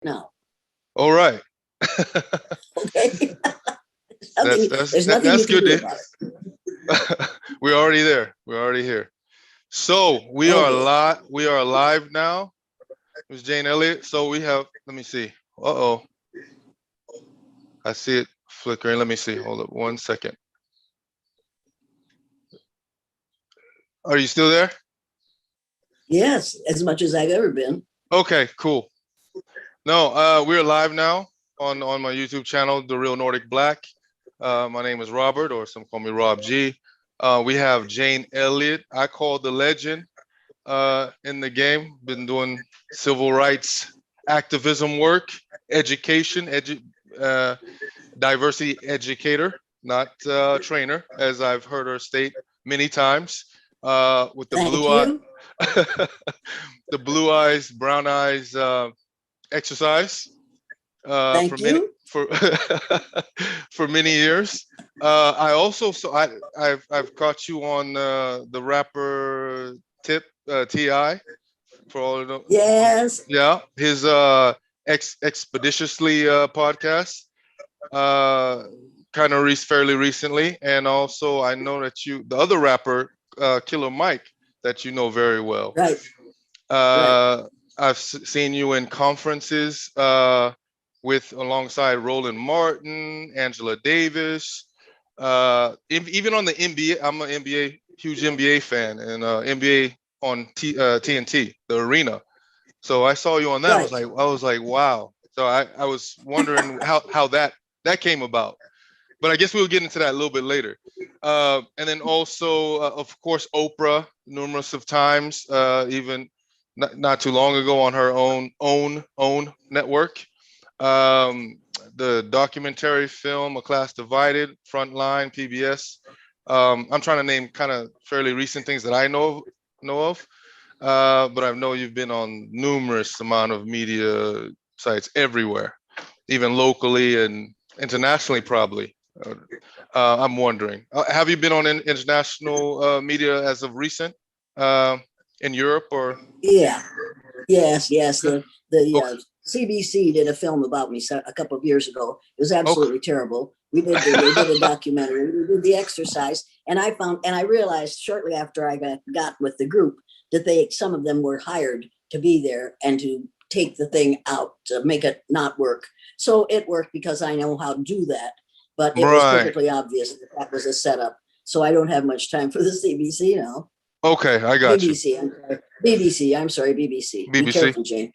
now. All right. Okay. There's nothing that's you can good. do about it. We're already there. We're already here. So we are Okay. live. We are live now. It's Jane Elliott. So we have. Let me see. Uh-oh. I see it flickering. Let me see. Hold up 1 second. Are you still there? Yes, as much as I've ever been. Okay, cool. No, we're live now on my YouTube channel, The Real Nordic Black. My name is Robert, or some call me Rob G. We have Jane Elliott. I call the legend in the game. Been doing civil rights activism work, education, diversity educator, not trainer, as I've heard her state many times. With the blue eye, the blue eyes, brown eyes exercise for many for many years. I also I've caught you on the rapper Tip Ti for all of them. Yes. Yeah, his expeditiously podcast. Kind of fairly recently, and also I know that the other rapper, Killer Mike, that you know very well. Right. I've seen you in conferences with alongside Roland Martin, Angela Davis, even on the NBA. I'm an huge NBA fan, and NBA on TNT, the arena. So I saw you on that. Right. I was like, wow. So I was wondering how that came about. But I guess we'll get into that a little bit later. And then also, of course, Oprah, numerous of times, even not too long ago on her own network. The documentary film, A Class Divided, Frontline, PBS. I'm trying to name kind of fairly recent things that I know of. But I know you've been on numerous amount of media sites everywhere, even locally and internationally, probably. I'm wondering, have you been on international media as of recent in Europe or? Yeah. Yes. The Okay. CBC did a film about me a couple of years ago. It was absolutely Okay. terrible. They did a documentary. We did the exercise, and I realized shortly after I got with the group that some of them were hired to be there and to take the thing out to make it not work. So it worked because I know how to do that. But it was perfectly obvious that was a setup. So I don't have much time for the CBC now. Okay, I got BBC, you. BBC. I'm sorry, BBC. Be BBC. careful, Jane.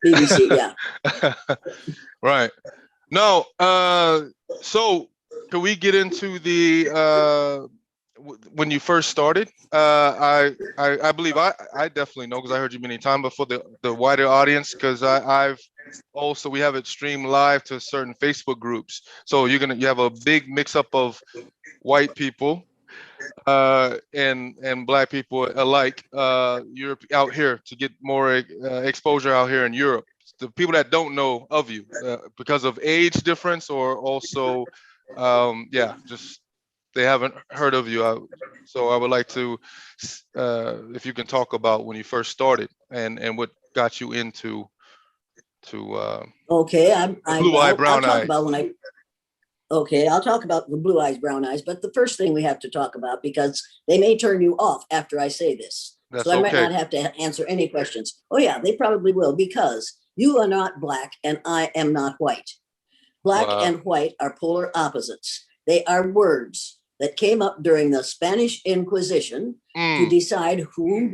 BBC, yeah. Right. No. So can we get into the when you first started? I believe I definitely know because I heard you many times, but for the wider audience, because we have it streamed live to certain Facebook groups. So you have a big mix up of white people and black people alike. Europe out here to get more exposure out here in Europe. The people that don't know of you because of age difference or also, just they haven't heard of you. So I would like to, if you can talk about when you first started and what got you into okay, blue eye, brown eye. I'll talk about the blue eyes, brown eyes. But the first thing we have to talk about, because they may turn you off after I say this. That's so I okay. might not have to answer any questions. Oh yeah, they probably will, because you are not black and I am not white. Black and white are polar opposites. They are words that came up during the Spanish Inquisition to decide who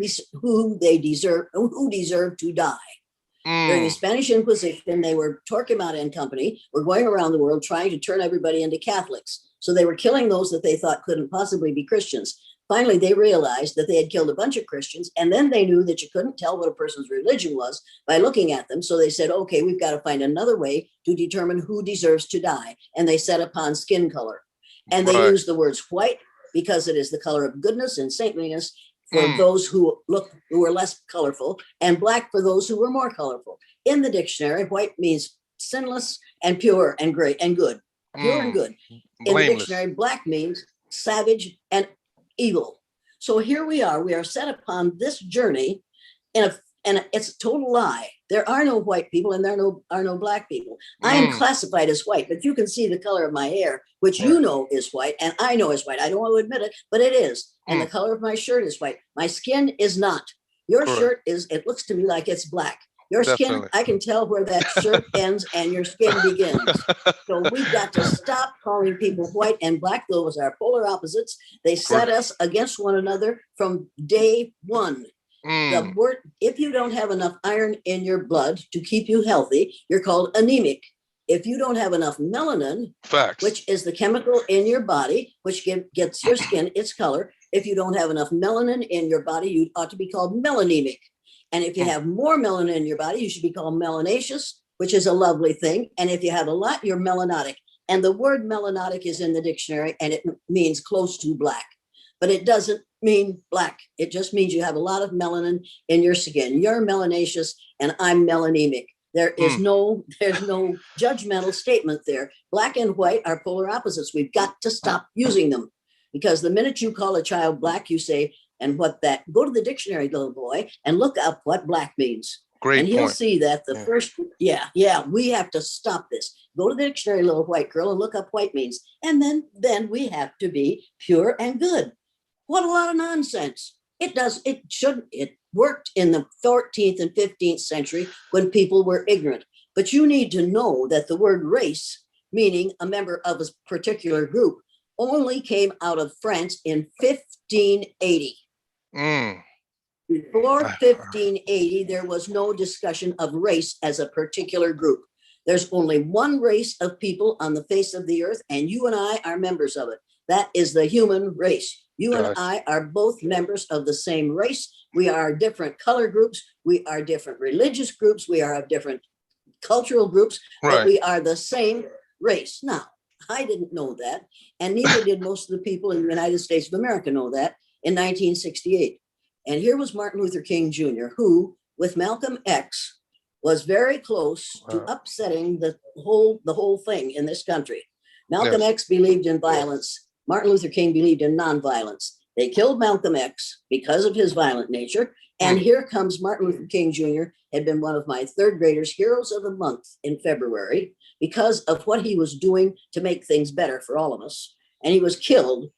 deserved to die. During the Spanish Inquisition, they were Torquemada and company were going around the world trying to turn everybody into Catholics. So they were killing those that they thought couldn't possibly be Christians. Finally, they realized that they had killed a bunch of Christians, and then they knew that you couldn't tell what a person's religion was by looking at them. So they said, okay, we've got to find another way to determine who deserves to die. And they set upon skin color. And they used the words white because it is the color of goodness and saintliness for those who were less colorful, and black for those who were more colorful. In the dictionary, white means sinless and pure and great and good. Pure and good. In the dictionary, black means savage and evil. So here we are set upon this journey, and it's a total lie. There are no white people and there are no black people. I am classified as white, but you can see the color of my hair, which you know is white, and I know is white. I don't want to admit it, but it is. And the color of my shirt is white. My skin is not. Your shirt is, it looks to me like it's black. Your skin, I can tell where that shirt ends and your skin begins. So we've got to stop calling people white and black. Those are polar opposites. They set us against one another from day one. The word, if you don't have enough iron in your blood to keep you healthy, you're called anemic. If you don't have enough melanin, which is the chemical in your body, which gets your skin its color, if you don't have enough melanin in your body, you ought to be called melanemic. And if you have more melanin in your body, you should be called melanaceous, which is a lovely thing. And if you have a lot, you're melanotic. And the word melanotic is in the dictionary, and it means close to black. But it doesn't mean black. It just means you have a lot of melanin in your skin. You're melanaceous, and I'm melanemic. There's no judgmental statement there. Black and white are polar opposites. We've got to stop using them, because the minute you call a child black, you say, and go to the dictionary, little boy, and look up what black means. And he'll see that the first, we have to stop this. Go to the dictionary, little white girl, and look up white means. And then we have to be pure and good. What a lot of nonsense. It worked in the 14th and 15th century when people were ignorant. But you need to know that the word race, meaning a member of a particular group, only came out of France in 1580. Before 1580, there was no discussion of race as a particular group. There's only one race of people on the face of the earth, and you and I are members of it. That is the human race. You and I are both members of the same race. We are different color groups. We are different religious groups. We are of different cultural groups, but we are the same race. Now, I didn't know that, and neither did most of the people in the United States of America know that in 1968. And here was Martin Luther King Jr., who, with Malcolm X, was very close to upsetting the whole thing in this country. Malcolm X believed in violence. Martin Luther King believed in nonviolence. They killed Malcolm X because of his violent nature. And here comes Martin Luther King Jr., had been one of my third graders' heroes of the month in February because of what he was doing to make things better for all of us. And he was killed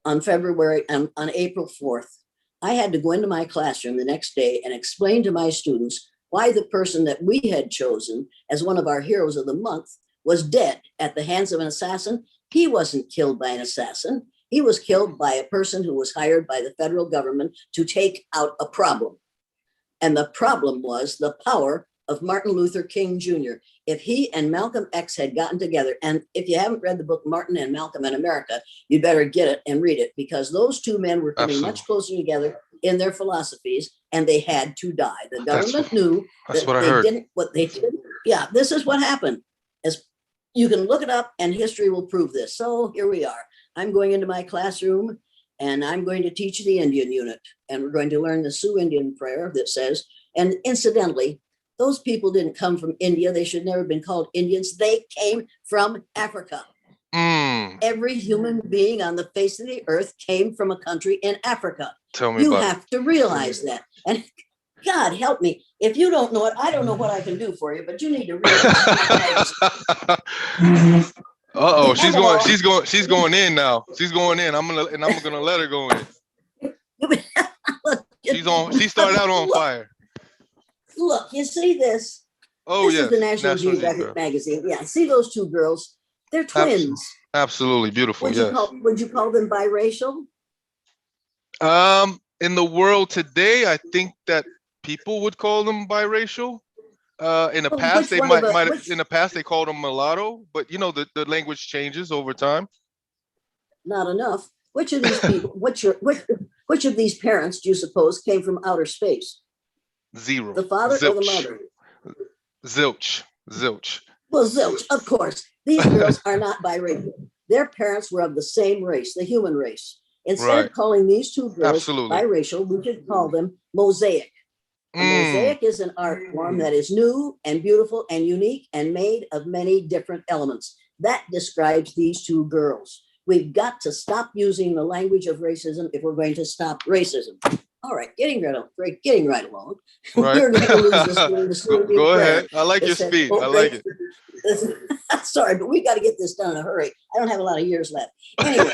on April 4th. I had to go into my classroom the next day and explain to my students why the person that we had chosen as one of our heroes of the month was dead at the hands of an assassin. He wasn't killed by an assassin. He was killed by a person who was hired by the federal government to take out a problem. And the problem was the power of Martin Luther King Jr. If he and Malcolm X had gotten together, and if you haven't read the book Martin and Malcolm in America, you better get it and read it, because those two men were coming much closer together in their philosophies, and they had to die. The government knew that they didn't what they did. Yeah, this is what happened. As you can look it up, and history will prove this. So here we are. I'm going into my classroom, and I'm going to teach the Indian unit, and we're going to learn the Sioux Indian prayer that says, and incidentally, those people didn't come from India. They should never have been called Indians. They came from Africa. Every human being on the face of the earth came from a country in Africa. You have to realize that. And God help me. If you don't know it, I don't know what I can do for you, but you need to realize. She's going in now. She's going in. I'm gonna let her go in. She started out on fire. Look, you see this? Oh, this is the National Geographic magazine. Yeah, see those two girls? They're twins. Absolutely beautiful. Would you call them biracial? In the world today, I think that people would call them biracial. In the past, they might have. In the past, they called them mulatto. But you know, the language changes over time. Not enough. Which of these people? Which of these parents do you suppose came from outer space? Zero. The father or the mother? Zilch. Well, zilch, of course. These girls are not biracial. Their parents were of the same race, the human race. Instead of calling these two girls biracial, we could call them mosaic. A mosaic is an art form that is new and beautiful and unique and made of many different elements. That describes these two girls. We've got to stop using the language of racism if we're going to stop racism. All right, getting right along. Right. We're going to lose this during the Go, Sioux go prayer. ahead. I like It your said, speed. I "Oh, like great." it. Sorry, but we got to get this done in a hurry. I don't have a lot of years left. Anyway,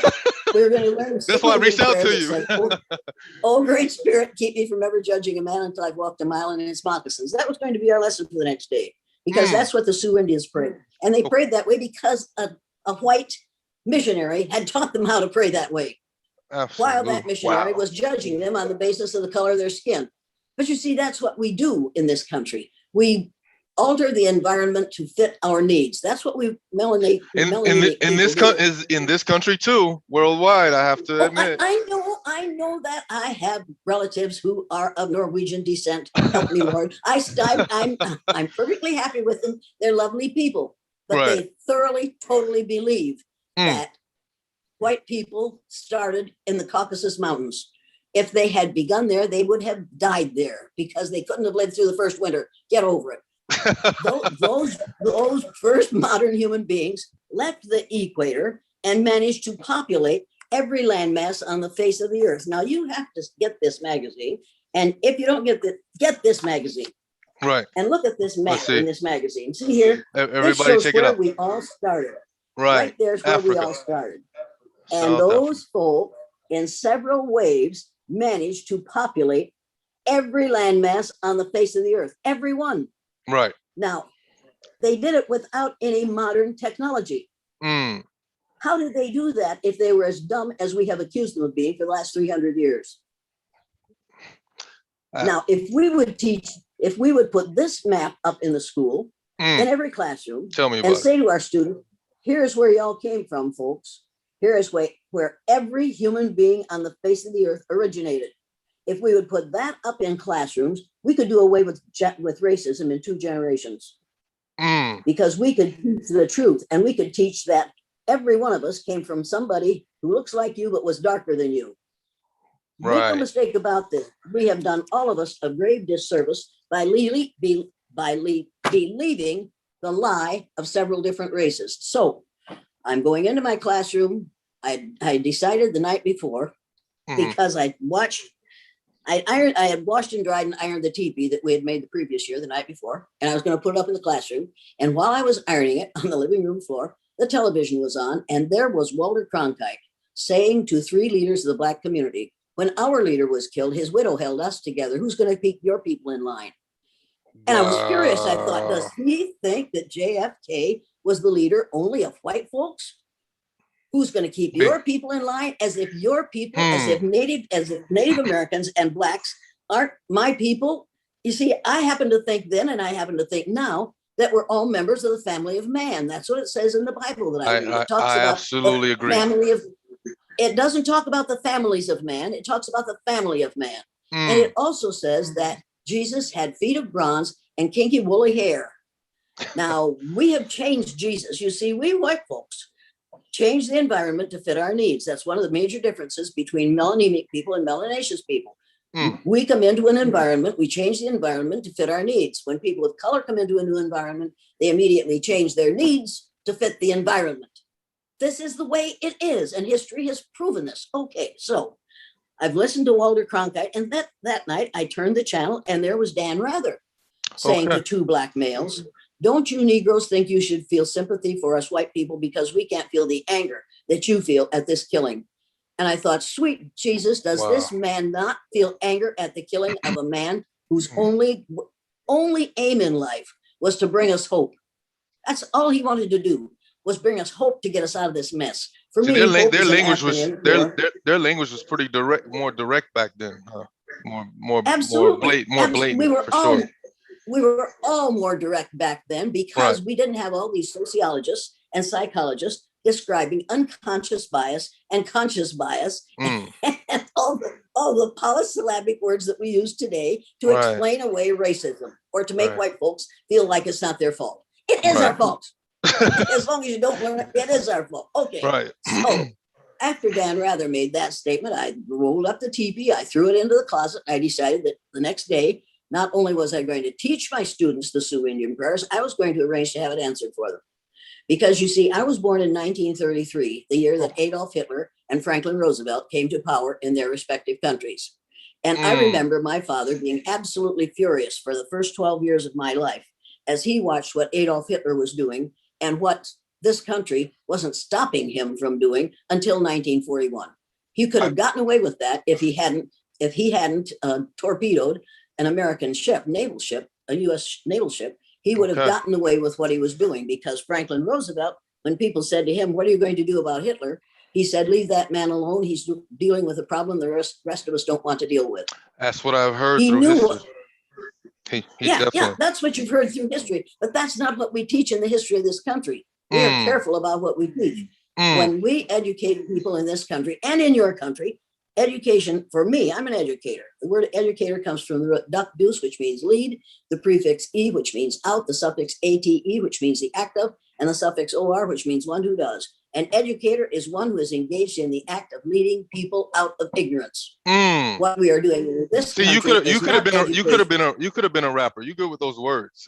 we're going to learn the That's why I Sioux reached out prayer to that you. said, "Oh, great spirit, keep me from ever judging a man until I've walked a mile in his moccasins." That was going to be our lesson for the next day, because that's what the Sioux Indians prayed. And they prayed that way because a white missionary had taught them how to pray that way, while that missionary was judging them on the basis of the color of their skin. But you see, that's what we do in this country. We alter the environment to fit our needs. That's what we melanate. In this country too, worldwide, I have to admit. I know that I have relatives who are of Norwegian descent. Help me, Lord. I'm perfectly happy with them. They're lovely people, but they thoroughly, totally believe that white people started in the Caucasus Mountains. If they had begun there, they would have died there because they couldn't have lived through the first winter. Get over it. those first modern human beings left the equator and managed to populate every landmass on the face of the earth. Now you have to get this magazine, and if you don't get this magazine, right, and look at this map in this magazine. See here, everybody check it out. We all started. Right there's where we all started, and South those folk in several waves managed to populate every landmass on the face of the earth, every one. Right. Now, they did it without any modern technology. How did they do that if they were as dumb as we have accused them of being for the last 300 years? Now, if we would put this map up in the school, in every classroom, and say to our students, here's where y'all came from, folks. Here is where every human being on the face of the earth originated. If we would put that up in classrooms, we could do away with racism in 2 generations. Because we could teach the truth, and we could teach that every one of us came from somebody who looks like you but was darker than you. Make no mistake about this. We have done all of us a grave disservice by believing the lie of several different races. So I'm going into my classroom. I decided the night before, because I had washed and dried and ironed the teepee that we had made the previous year, the night before, and I was going to put it up in the classroom. And while I was ironing it on the living room floor, the television was on, and there was Walter Cronkite saying to 3 leaders of the Black community, when our leader was killed, his widow held us together. Who's going to keep your people in line? And I was curious. I thought, does he think that JFK was the leader only of white folks? Who's going to keep your people in line? As if your people, as if Native Americans and Blacks aren't my people. You see, I happen to think then, and I happen to think now, that we're all members of the family of man. That's what it says in the Bible that I read. It talks about absolutely agree. It doesn't talk about the families of man. It talks about the family of man. And it also says that Jesus had feet of bronze and kinky woolly hair. Now, we have changed Jesus. You see, we white folks change the environment to fit our needs. That's one of the major differences between melanemic people and melanaceous people. We come into an environment, we change the environment to fit our needs. When people of color come into a new environment, they immediately change their needs to fit the environment. This is the way it is, and history has proven this. Okay, so I've listened to Walter Cronkite, and that night I turned the channel, and there was Dan Rather saying to 2 Black males, don't you Negroes think you should feel sympathy for us white people because we can't feel the anger that you feel at this killing? And I thought, sweet Jesus, does this man not feel anger at the killing of a man whose only aim in life was to bring us hope? That's all he wanted to do, was bring us hope to get us out of this mess. For me, their language was pretty direct, more direct back then. More blatant. We were all more direct back then because we didn't have all these sociologists and psychologists describing unconscious bias and conscious bias and all the polysyllabic words that we use today to explain away racism or to make white folks feel like it's not their fault. It is our fault. As long as you don't learn it, it is our fault. Okay. So after Dan Rather made that statement, I rolled up the teepee, I threw it into the closet. I decided that the next day, not only was I going to teach my students the Sioux Indian prayers, I was going to arrange to have it answered for them. Because you see, I was born in 1933, the year that Adolf Hitler and Franklin Roosevelt came to power in their respective countries. And I remember my father being absolutely furious for the first 12 years of my life as he watched what Adolf Hitler was doing and what this country wasn't stopping him from doing until 1941. He could have gotten away with that if he hadn't torpedoed an American ship, naval ship, a U.S. naval ship. He would have gotten away with what he was doing, because Franklin Roosevelt, when people said to him, "What are you going to do about Hitler?" he said, "Leave that man alone. He's dealing with a problem the rest of us don't want to deal with." That's what I've heard He through knew history. Yeah, that's what you've heard through history, but that's not what we teach in the history of this country. We are careful about what we teach. When we educate people in this country and in your country, education, for me, I'm an educator. The word educator comes from the root duc dus, which means lead, the prefix e, which means out, the suffix ate, which means the act of, and the suffix or, which means one who does. An educator is one who is engaged in the act of leading people out of ignorance. What we are doing in this country, you could have been a rapper. You good with those words?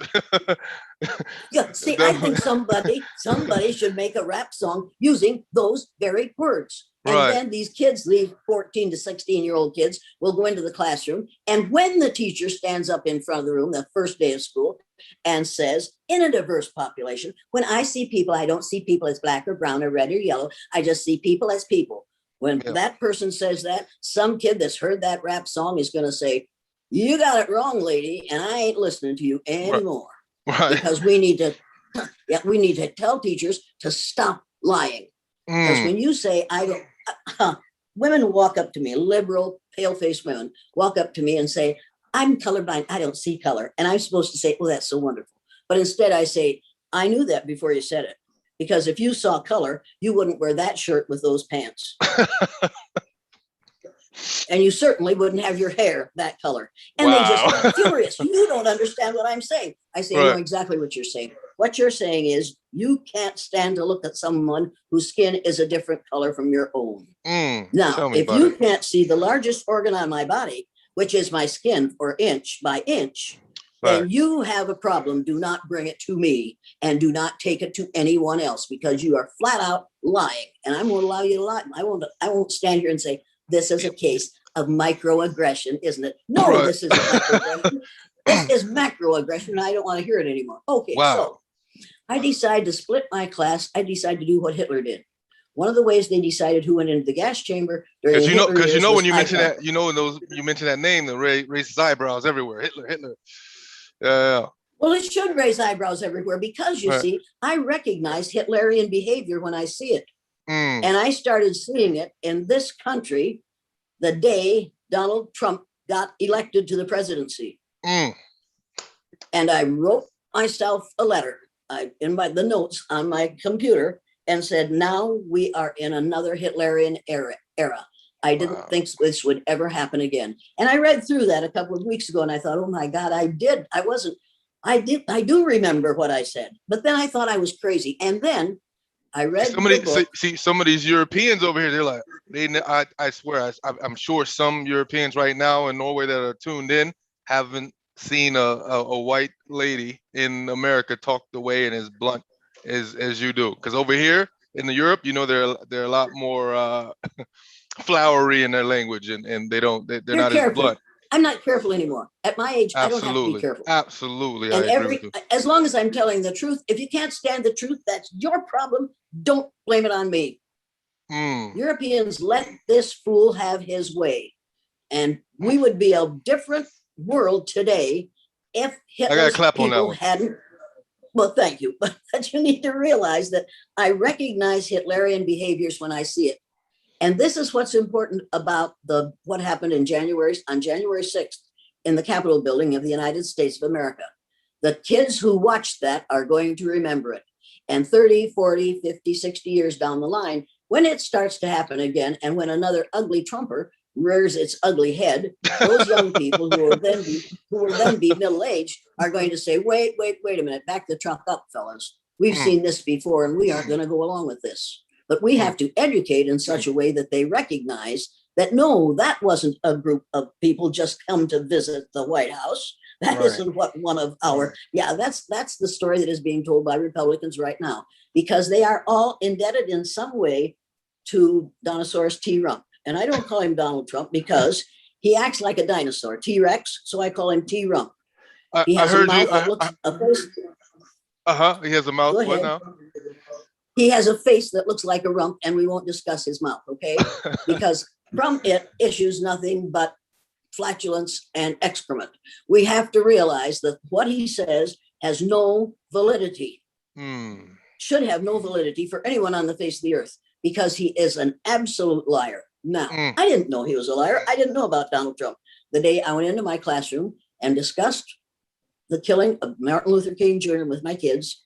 Yeah, see, I think somebody should make a rap song using those very words. And then these kids, these 14 to 16-year-old kids, will go into the classroom. And when the teacher stands up in front of the room, the first day of school, and says, in a diverse population, when I see people, I don't see people as black or brown or red or yellow. I just see people as people. When that person says that, some kid that's heard that rap song is going to say, "You got it wrong, lady, and I ain't listening to you anymore." Because we need to tell teachers to stop lying. Because when you say, I don't, women walk up to me, liberal, pale-faced women walk up to me and say, "I'm colorblind, I don't see color." And I'm supposed to say, "Oh, that's so wonderful." But instead I say, "I knew that before you said it. Because if you saw color, you wouldn't wear that shirt with those pants." And you certainly wouldn't have your hair that color. And they just get furious. "You don't understand what I'm saying." I say, "I know exactly what you're saying. What you're saying is you can't stand to look at someone whose skin is a different color from your own." Now, if you can't see the largest organ on my body, which is my skin, or inch by inch, then you have a problem. Do not bring it to me, and do not take it to anyone else, because you are flat out lying. And I won't allow you to lie. I won't stand here and say, "This is a case of microaggression, isn't it?" No, this isn't microaggression. This is macroaggression, and I don't want to hear it anymore. Okay, so I decide to split my class. I decide to do what Hitler did. One of the ways they decided who went into the gas chamber during the Hitler years was when you mention that, you mention that name, the raises eyebrows everywhere. Hitler. Yeah. Well, it should raise eyebrows everywhere, because you see, I recognize Hitlerian behavior when I see it. And I started seeing it in this country the day Donald Trump got elected to the presidency. And I wrote myself a letter in the notes on my computer and said, "Now we are in another Hitlerian era. I didn't think this would ever happen again." And I read through that a couple of weeks ago, and I thought, "Oh my God, I do remember what I said." But then I thought I was crazy. And then I read some of these Europeans over here, they're like, I swear, I'm sure some Europeans right now in Norway that are tuned in haven't seen a white lady in America talk the way and as blunt as you do. Because over here in Europe, they're a lot more flowery in their language, and they're not careful. as blunt. I'm not careful anymore. At my age, I don't have to be careful. Absolutely. And as long as I'm telling the truth, if you can't stand the truth, that's your problem. Don't blame it on me. Europeans let this fool have his way. And we would be a different world today if Hitler's people hadn't. Well, thank you. But you need to realize that I recognize Hitlerian behaviors when I see it. And this is what's important about what happened on January 6th in the Capitol building of the United States of America. The kids who watched that are going to remember it. And 30, 40, 50, 60 years down the line, when it starts to happen again, and when another ugly Trumper rears its ugly head, those young people who will then be middle-aged are going to say, wait a minute, back the truck up, fellas. We've seen this before, and we aren't going to go along with this. But we have to educate in such a way that they recognize that, no, that wasn't a group of people just come to visit the White House. That isn't what one of our, that's the story that is being told by Republicans right now, because they are all indebted in some way to Donosaurus T. Rump. And I don't call him Donald Trump because He acts like a dinosaur, T-Rex, so I call him T-Rump. He I has a heard you. mouth that looks a face. He has a mouth. Go What ahead. now? He has a face that looks like a rump, and we won't discuss his mouth, okay? Because from it issues nothing but flatulence and excrement. We have to realize that what he says has no validity, should have no validity for anyone on the face of the earth, because he is an absolute liar. Now, I didn't know he was a liar. I didn't know about Donald Trump. The day I went into my classroom and discussed the killing of Martin Luther King Jr. with my kids,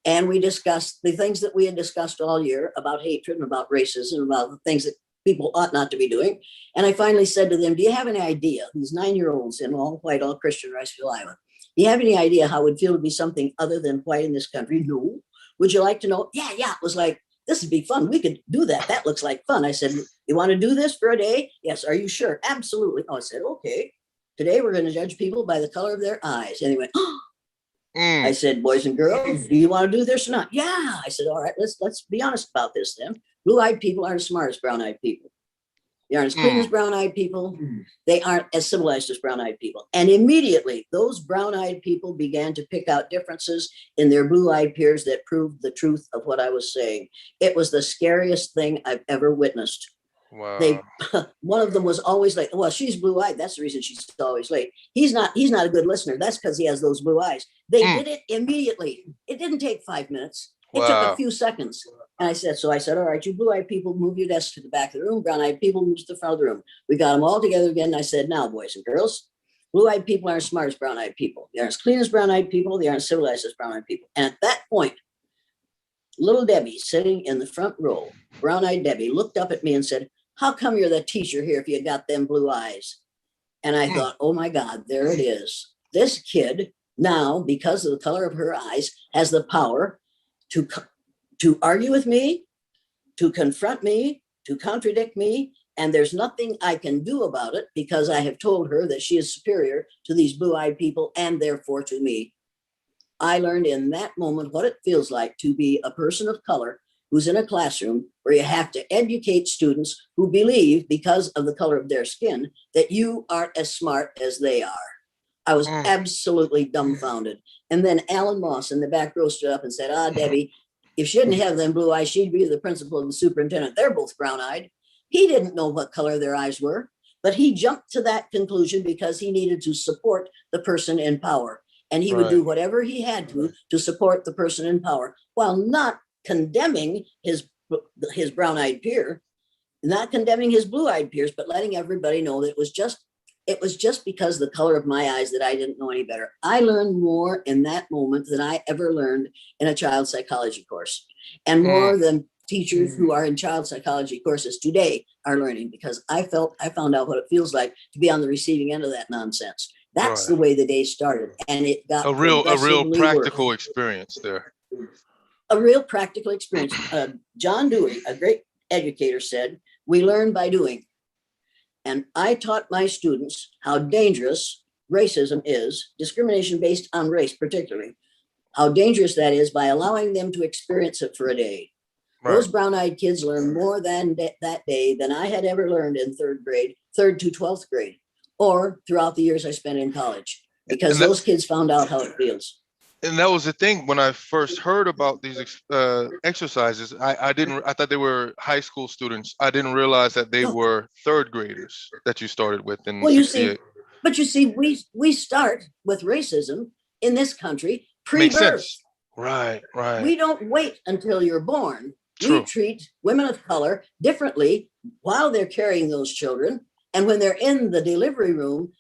and we discussed the things that we had discussed all year about hatred and about racism, about the things that people ought not to be doing. And I finally said to them, do you have any idea, these 9-year-olds in all white, all Christian Riceville, Iowa, do you have any idea how it would feel to be something other than white in this country? No. Would you like to know? Yeah. It was like, this would be fun. We could do that. That looks like fun. I said, you want to do this for a day? Yes. Are you sure? Absolutely. Oh, I said, okay. Today we're going to judge people by the color of their eyes. And he went, oh. I said, boys and girls, do you want to do this or not? Yeah. I said, all right, let's be honest about this then. Blue-eyed people aren't as smart as brown-eyed people. They aren't as clean as brown-eyed people. They aren't as civilized as brown-eyed people. And immediately, those brown-eyed people began to pick out differences in their blue-eyed peers that proved the truth of what I was saying. It was the scariest thing I've ever witnessed. Wow. One of them was always late. Well, she's blue-eyed. That's the reason she's always late. He's not a good listener. That's because he has those blue eyes. They did it immediately. It didn't take 5 minutes. It took a few seconds. And I said, all right, you blue-eyed people, move your desks to the back of the room. Brown-eyed people, move to the front of the room. We got them all together again. And I said, now, boys and girls, blue-eyed people aren't as smart as brown-eyed people. They aren't as clean as brown-eyed people. They aren't as civilized as brown-eyed people. And at that point, little Debbie sitting in the front row, brown-eyed Debbie, looked up at me and said, how come you're the teacher here if you got them blue eyes? And I thought, oh my God, there it is. This kid now, because of the color of her eyes, has the power to argue with me, to confront me, to contradict me. And there's nothing I can do about it because I have told her that she is superior to these blue-eyed people and therefore to me. I learned in that moment what it feels like to be a person of color who's in a classroom where you have to educate students who believe, because of the color of their skin, that you aren't as smart as they are. I was absolutely dumbfounded. And then Alan Moss in the back row stood up and said, Debbie, if she didn't have them blue eyes, she'd be the principal and the superintendent. They're both brown-eyed. He didn't know what color their eyes were, but he jumped to that conclusion because he needed to support the person in power. And he would do whatever he had to support the person in power, while not condemning his brown-eyed peer, not condemning his blue-eyed peers, but letting everybody know that it was just because of the color of my eyes that I didn't know any better. I learned more in that moment than I ever learned in a child psychology course, and more than teachers who are in child psychology courses today are learning, because I found out what it feels like to be on the receiving end of that nonsense. That's the way the day started, and it got a real practical worse. Experience there. A real practical experience. John Dewey, a great educator, said, we learn by doing. And I taught my students how dangerous racism is, discrimination based on race particularly, how dangerous that is by allowing them to experience it for a day. Those brown-eyed kids learned more than that day than I had ever learned in 3rd to 12th grade, or throughout the years I spent in college, because those kids found out how it feels. And that was the thing when I first heard about these exercises. I thought they were high school students. I didn't realize that they were 3rd graders that you started with in 68. You see, we start with racism in this country pre-birth. Right. We don't wait until you're born. True. We treat women of color differently while they're carrying those children, and when they're in the delivery room,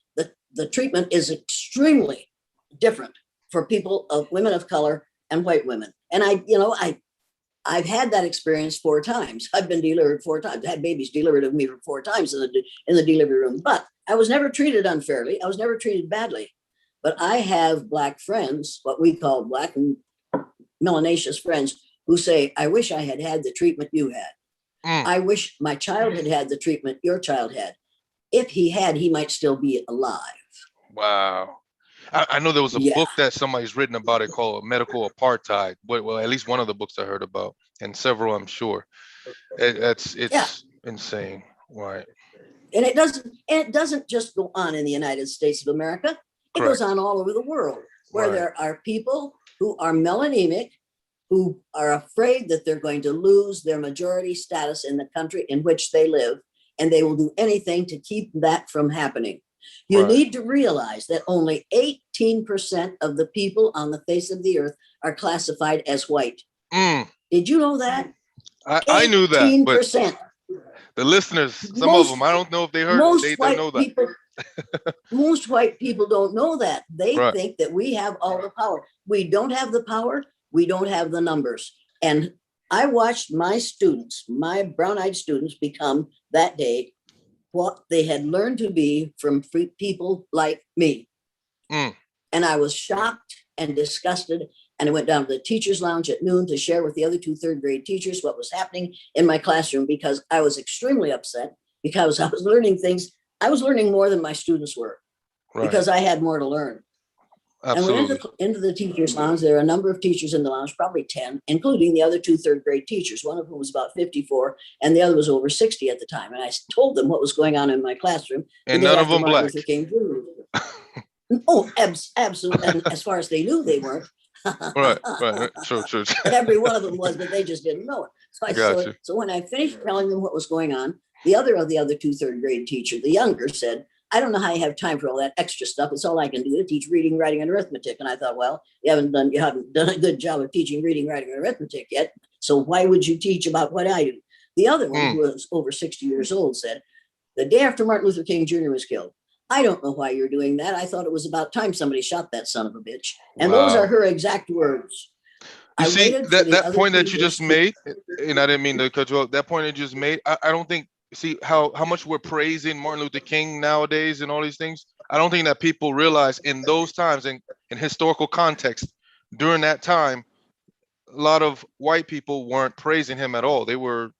the treatment is extremely different for women of color and white women. And I've had that experience 4 times. I've been delivered 4 times. I had babies delivered of me 4 times in the delivery room, but I was never treated unfairly. I was never treated badly. But I have Black friends, what we call Black and melanaceous friends, who say, I wish I had had the treatment you had. I wish my child had had the treatment your child had. If he had, he might still be alive. Wow. I know there was a book that somebody's written about it called Medical Apartheid. Well, at least one of the books I heard about, and several, I'm sure. It's insane. Right. And it doesn't just go on in the United States of America. It goes on all over the world, where there are people who are melanemic, who are afraid that they're going to lose their majority status in the country in which they live, and they will do anything to keep that from happening. You need to realize that only 18% of the people on the face of the earth are classified as white. Did you know that? I knew that, but 18%. the listeners, some of them, I don't know if they heard, they know that. Most white people don't know that. They think that we have all the power. We don't have the power. We don't have the numbers. And I watched my students, my brown-eyed students, become that day what they had learned to be from people like me. And I was shocked and disgusted. And I went down to the teacher's lounge at noon to share with the other two third grade teachers what was happening in my classroom, because I was extremely upset, because I was learning things. I was learning more than my students were, because I had more to learn. Absolutely. And went into the teacher's lounge. There are a number of teachers in the lounge, probably 10, including the other two third grade teachers, one of whom was about 54 and the other was over 60 at the time. And I told them what was going on in my classroom. And none of them Martin black. Luther King Jr. Oh, absolutely. And as far as they knew, they weren't. Right. Sure. Every one of them was, but they just didn't know it. So when I finished telling them what was going on, the other two third grade teacher, the younger, said, I don't know how you have time for all that extra stuff. It's all I can do to teach reading, writing, and arithmetic. And I thought, well, you haven't done a good job of teaching reading, writing, and arithmetic yet. So why would you teach about what I do? The other one, who was over 60 years old, said, the day after Martin Luther King Jr. was killed, I don't know why you're doing that. I thought it was about time somebody shot that son of a bitch. And those are her exact words. You see, that point that you just made, and I didn't mean to cut you off, that point you just made, I don't think, see how much we're praising Martin Luther King nowadays and all these things. I don't think that people realize in those times, in historical context, during that time, a lot of white people weren't praising him at all. They were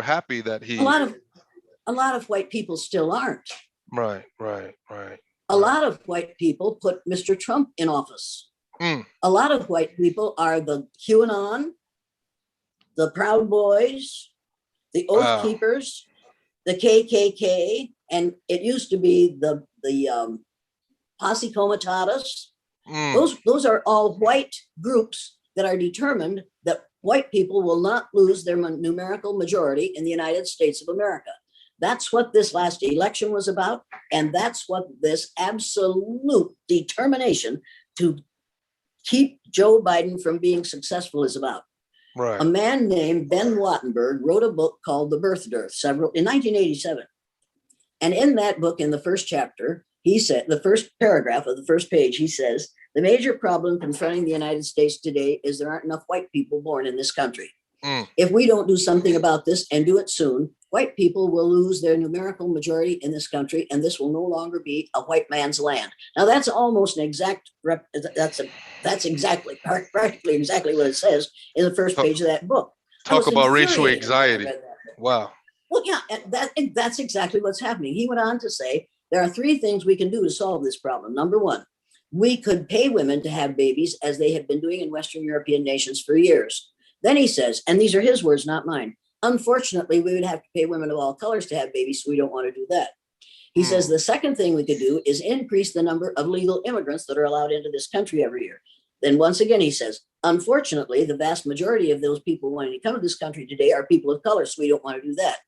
happy that he. A lot of white people still aren't. Right. A lot of white people put Mr. Trump in office. A lot of white people are the QAnon, the Proud Boys, the Oath Keepers, the KKK, and it used to be the Posse Comitatus. Those are all white groups that are determined that white people will not lose their numerical majority in the United States of America. That's what this last election was about, and that's what this absolute determination to keep Joe Biden from being successful is about. Right. A man named Ben Wattenberg wrote a book called The Birth Dearth in 1987. And in that book, in the first chapter, he said, the first paragraph of the first page, he says, the major problem confronting the United States today is there aren't enough white people born in this country. If we don't do something about this and do it soon, white people will lose their numerical majority in this country, and this will no longer be a white man's land. Now, that's almost an exact, that's exactly, practically exactly what it says in the first page of that book. Talk about racial anxiety. Wow. Well, yeah, that's exactly what's happening. He went on to say, there are three things we can do to solve this problem. Number one, we could pay women to have babies, as they have been doing in Western European nations for years. Then he says, and these are his words, not mine, unfortunately, we would have to pay women of all colors to have babies, so we don't want to do that. He says the second thing we could do is increase the number of legal immigrants that are allowed into this country every year. Then once again, he says, unfortunately, the vast majority of those people wanting to come to this country today are people of color, so we don't want to do that.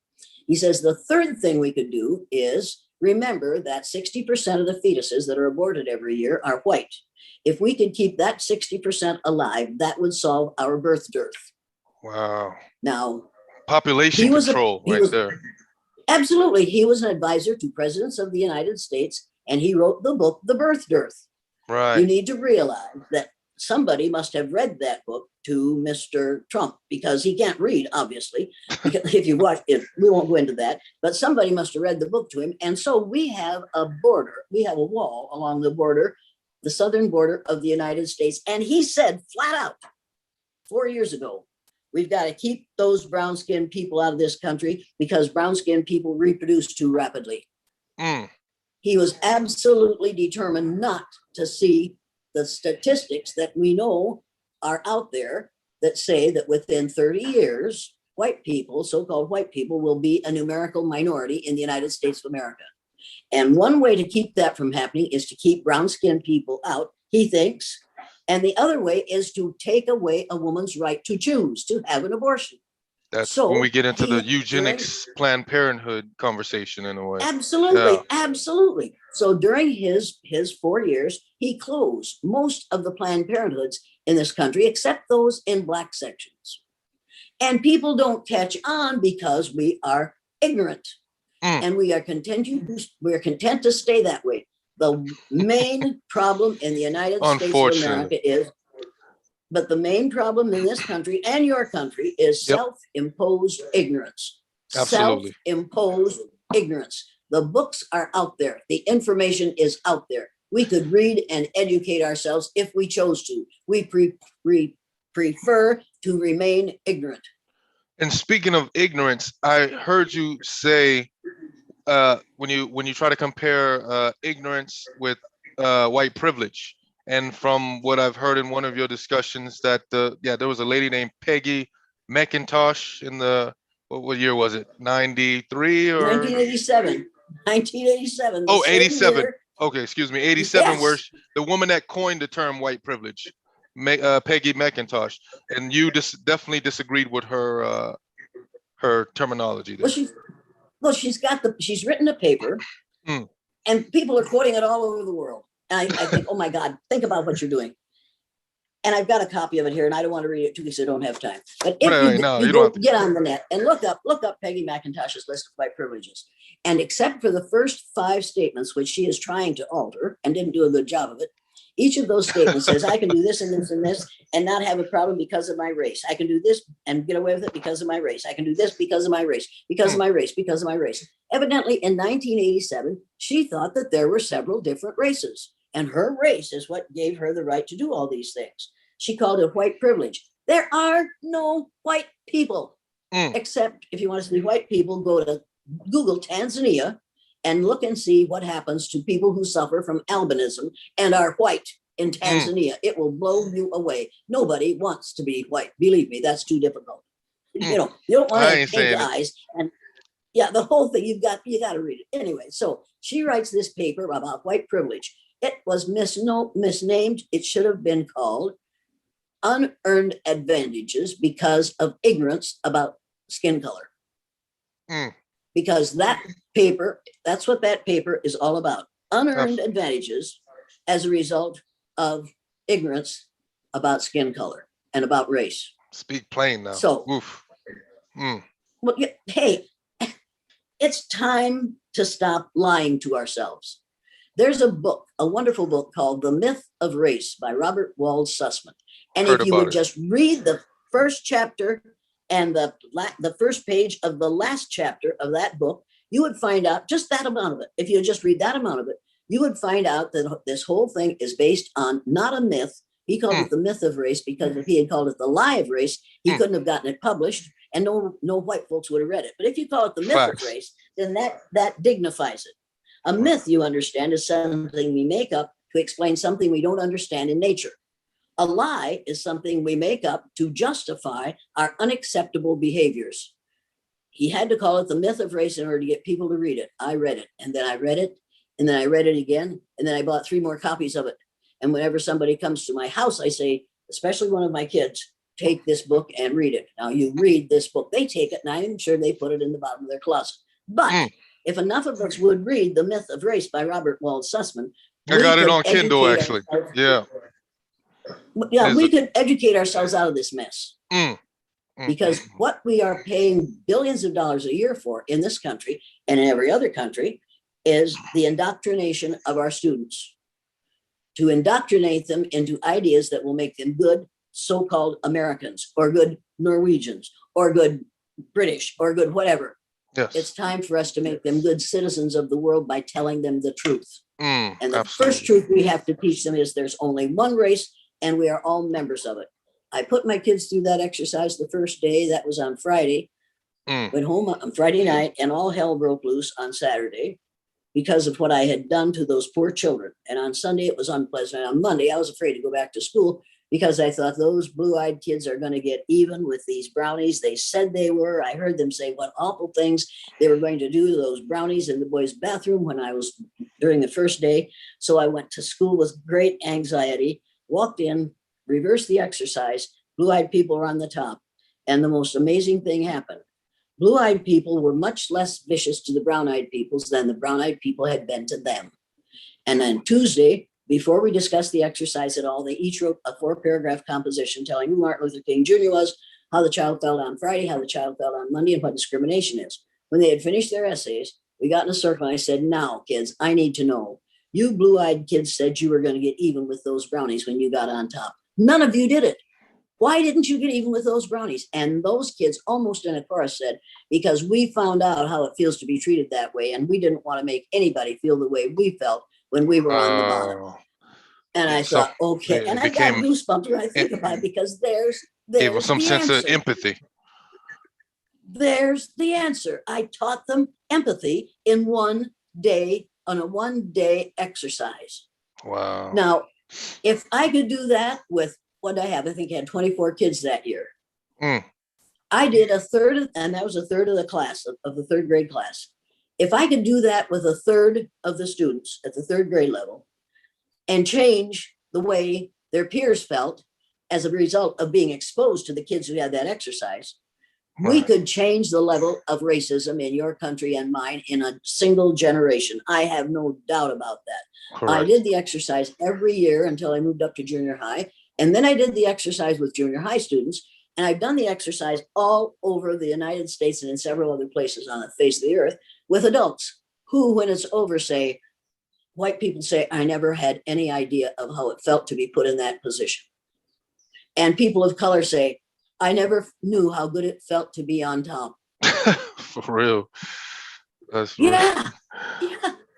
He says the third thing we could do is remember that 60% of the fetuses that are aborted every year are white. If we could keep that 60% alive, that would solve our birth dearth. Wow. Now, population control there. Absolutely. He was an advisor to presidents of the United States, and he wrote the book, The Birth Dearth. Right. You need to realize that somebody must have read that book to Mr. Trump, because he can't read, obviously. Because if you watch it, we won't go into that, but somebody must have read the book to him. And so we have a wall along the border, the southern border of the United States. And he said flat out 4 years ago, we've got to keep those brown-skinned people out of this country because brown-skinned people reproduce too rapidly. He was absolutely determined not to see the statistics that we know are out there that say that within 30 years, white people, so-called white people, will be a numerical minority in the United States of America. And one way to keep that from happening is to keep brown-skinned people out, he thinks. And the other way is to take away a woman's right to choose to have an abortion. That's when we get into the eugenics, Planned Parenthood conversation in a way. Absolutely, absolutely. So during his 4 years, he closed most of the Planned Parenthoods in this country, except those in black sections. And people don't catch on because we are ignorant. And we are content to stay that way. The main problem in the United States of America is, but the main problem in this country and your country is self-imposed ignorance. Absolutely. Self-imposed ignorance. The books are out there. The information is out there. We could read and educate ourselves if we chose to. We prefer to remain ignorant. And speaking of ignorance, I heard you say when you try to compare ignorance with white privilege, and from what I've heard in one of your discussions, that there was a lady named Peggy McIntosh in the what year was it? 93 or 1987? 1987. Oh, 87. Year. Okay, excuse me, 87. Yes. Where the woman that coined the term white privilege, Peggy McIntosh, and you definitely disagreed with her terminology there. She's written a paper, and people are quoting it all over the world. And I think, oh my God, think about what you're doing. And I've got a copy of it here, and I don't want to read it too because I don't have time. But if you get on the net and look up Peggy McIntosh's list of white privileges, and except for the first 5 statements, which she is trying to alter and didn't do a good job of it, each of those statements says, I can do this and this and this and not have a problem because of my race. I can do this and get away with it because of my race. I can do this because of my race, because of my race, because of my race. Evidently, in 1987, she thought that there were several different races, and her race is what gave her the right to do all these things. She called it white privilege. There are no white people, except if you want to see white people, go to Google Tanzania and look and see what happens to people who suffer from albinism and are white in Tanzania. It will blow you away. Nobody wants to be white. Believe me, that's too difficult. You don't want to have pink eyes. And the whole thing, you got to read it. Anyway, so she writes this paper about white privilege. It was misnamed. It should have been called Unearned Advantages because of ignorance about skin color. Because that's what that paper is all about. Unearned advantages as a result of ignorance about skin color and about race. Speak plain now. So, well, hey, it's time to stop lying to ourselves. There's a book, a wonderful book called The Myth of Race by Robert Wald Sussman. And if you would just read the first chapter and the first page of the last chapter of that book, you would find out just that amount of it. If you just read that amount of it, you would find out that this whole thing is based on not a myth. He called it the myth of race because if he had called it the lie of race, he couldn't have gotten it published, and no white folks would have read it. But if you call it the myth of race, then that dignifies it. A myth, you understand, is something we make up to explain something we don't understand in nature. A lie is something we make up to justify our unacceptable behaviors. He had to call it the myth of race in order to get people to read it. I read it, and then I read it, and then I read it again, and then I bought 3 more copies of it. And whenever somebody comes to my house, I say, especially one of my kids, take this book and read it. Now you read this book. They take it, and I'm sure they put it in the bottom of their closet. But if enough of us would read The Myth of Race by Robert Wald Sussman, I got it on Kindle, actually. We could educate ourselves out of this mess. Because what we are paying billions of dollars a year for in this country and in every other country is the indoctrination of our students, to indoctrinate them into ideas that will make them good so-called Americans or good Norwegians or good British or good whatever. Yes. It's time for us to make them good citizens of the world by telling them the truth. And the absolutely. first truth we have to teach them is there's only one race and we are all members of it. I put my kids through that exercise the first day. That was on Friday. Went home on Friday night, and all hell broke loose on Saturday because of what I had done to those poor children. And on Sunday, it was unpleasant. And on Monday, I was afraid to go back to school because I thought those blue-eyed kids are going to get even with these brownies. They said they were. I heard them say what awful things they were going to do to those brownies in the boys' bathroom when I was during the first day. So I went to school with great anxiety, walked in, reversed the exercise. Blue-eyed people were on the top. And the most amazing thing happened. Blue-eyed people were much less vicious to the brown-eyed peoples than the brown-eyed people had been to them. And then Tuesday, before we discussed the exercise at all, they each wrote a 4-paragraph composition telling who Martin Luther King Jr. was, how the child felt on Friday, how the child felt on Monday, and what discrimination is. When they had finished their essays, we got in a circle and I said, now, kids, I need to know. You blue-eyed kids said you were going to get even with those brownies when you got on top. None of you did it. Why didn't you get even with those brownies? And those kids almost in a chorus said, because we found out how it feels to be treated that way, and we didn't want to make anybody feel the way we felt when we were on the bottom. And I thought, okay, and I got goosebumps when I think about it, because there's some the sense answer. of empathy. There's the answer. I taught them empathy in one day, on a 1-day exercise. Wow. Now, if I could do that with what I have, I think I had 24 kids that year. I did a third, and that was a third of the class, of the third grade class. If I could do that with a third of the students at the third grade level and change the way their peers felt as a result of being exposed to the kids who had that exercise, we could change the level of racism in your country and mine in a single generation. I have no doubt about that. Correct. I did the exercise every year until I moved up to junior high. And then I did the exercise with junior high students. And I've done the exercise all over the United States and in several other places on the face of the earth with adults who, when it's over, say, white people say, I never had any idea of how it felt to be put in that position. And people of color say, I never knew how good it felt to be on top. For real. That's yeah,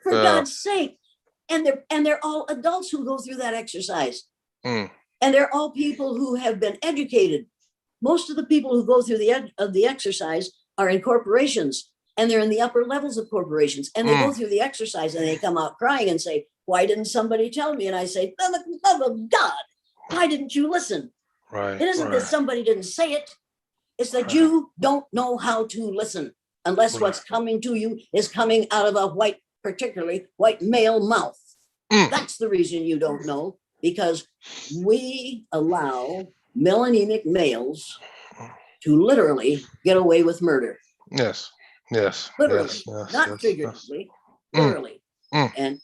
for God's sake. And they're all adults who go through that exercise. And they're all people who have been educated. Most of the people who go through the exercise are in corporations, and they're in the upper levels of corporations, and they go through the exercise and they come out crying and say, why didn't somebody tell me? And I say, for the love of God, why didn't you listen? Right. It isn't that somebody didn't say it. It's that you don't know how to listen unless what's coming to you is coming out of a particularly white male mouth. That's the reason you don't know, because we allow melanemic males to literally get away with murder. Yes. Literally, yes, not figuratively, literally. And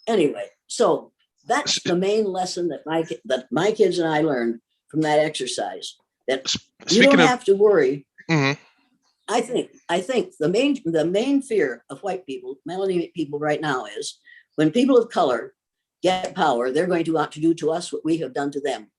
anyway, so that's the main lesson that my kids and I learned from that exercise. That you don't have to worry. I think the main fear of white people, melanemic people right now, is when people of color get power, they're going to want to do to us what we have done to them.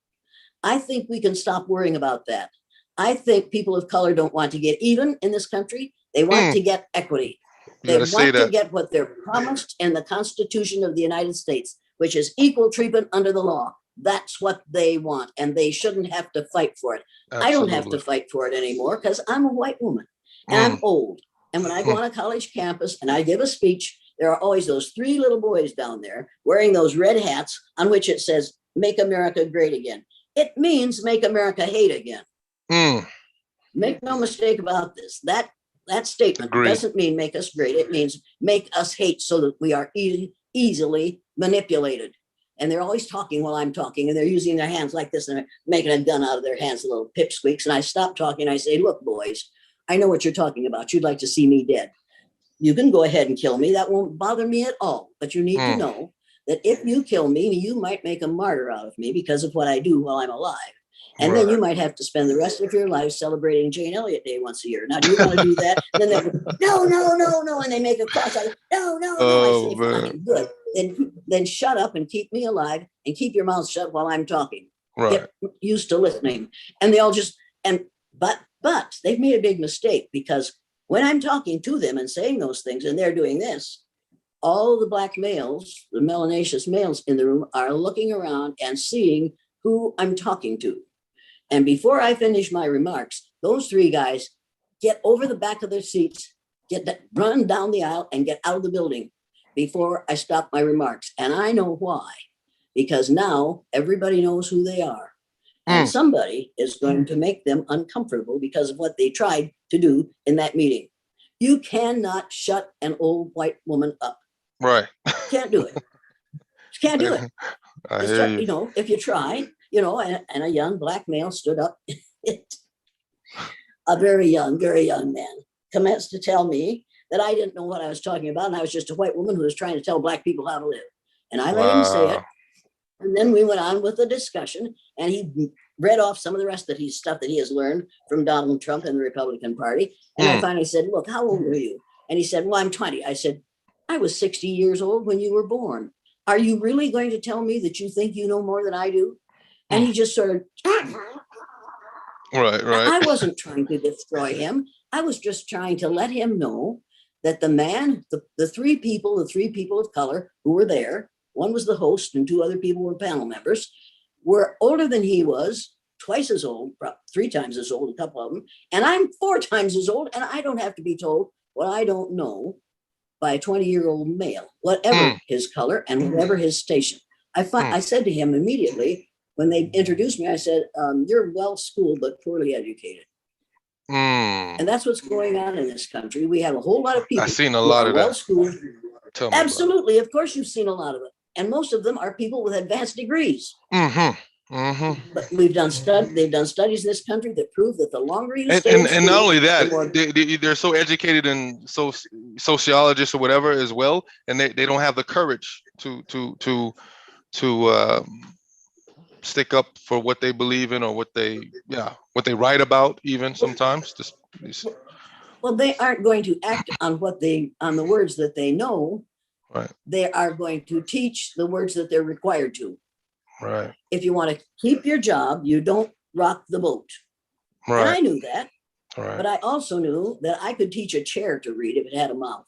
I think we can stop worrying about that. I think people of color don't want to get even in this country. They want to get equity. They want to get what they're promised in the Constitution of the United States, which is equal treatment under the law. That's what they want, and they shouldn't have to fight for it. Absolutely. I don't have to fight for it anymore because I'm a white woman and I'm old. And when I go on a college campus and I give a speech, there are always those 3 little boys down there wearing those red hats on which it says, "Make America Great Again." It means make America hate again. Make no mistake about this. That statement doesn't mean make us great. It means make us hate so that we are easily manipulated. And they're always talking while I'm talking, and they're using their hands like this, and they're making a gun out of their hands, little pipsqueaks. And I stop talking. I say, look, boys, I know what you're talking about. You'd like to see me dead. You can go ahead and kill me. That won't bother me at all. But you need to know that if you kill me, you might make a martyr out of me because of what I do while I'm alive. And then you might have to spend the rest of your life celebrating Jane Elliott Day once a year. Now, do you want to do that? And then they go, no. And they make a cross. I go, no. I say, fine, good. Then shut up and keep me alive and keep your mouth shut while I'm talking. Get used to listening. And they all just, but they've made a big mistake, because when I'm talking to them and saying those things and they're doing this, all the black males, the melanaceous males in the room, are looking around and seeing who I'm talking to. And before I finish my remarks, those 3 guys get over the back of their seats, run down the aisle and get out of the building before I stop my remarks. And I know why, because now everybody knows who they are. And somebody is going to make them uncomfortable because of what they tried to do in that meeting. You cannot shut an old white woman up. Right. Can't do it. Can't do it. I hear you. You know, if you try, you know, and a young black male stood up. A very young man commenced to tell me that I didn't know what I was talking about, and I was just a white woman who was trying to tell black people how to live. And I let him say it. And then we went on with the discussion, and he read off some of the rest of his stuff that he has learned from Donald Trump and the Republican Party. And I finally said, look, how old are you? And he said, well, I'm 20. I said, I was 60 years old when you were born. Are you really going to tell me that you think you know more than I do? And he just sort of, right. I wasn't trying to destroy him. I was just trying to let him know that the man, the three people of color who were there, one was the host and two other people were panel members, were older than he was, twice as old, 3 times as old, a couple of them. And I'm 4 times as old, and I don't have to be told what I don't know by a 20-year-old male, whatever his color and whatever his station. I said to him immediately when they introduced me, I said, you're well-schooled but poorly educated. And that's what's going on in this country. We have a whole lot of people. I've seen a lot of well-schooled. that. Absolutely. Of course, you've seen a lot of it. And most of them are people with advanced degrees. But they've done studies in this country that prove that the longer you stay in school, and not only that, they're so educated in sociologists or whatever as well, and they don't have the courage to stick up for what they believe in or what they write about even sometimes. Well, they aren't going to act on the words that they know. Right. They are going to teach the words that they're required to. Right. If you want to keep your job, you don't rock the boat. Right. And I knew that. Right. But I also knew that I could teach a chair to read if it had a mouth,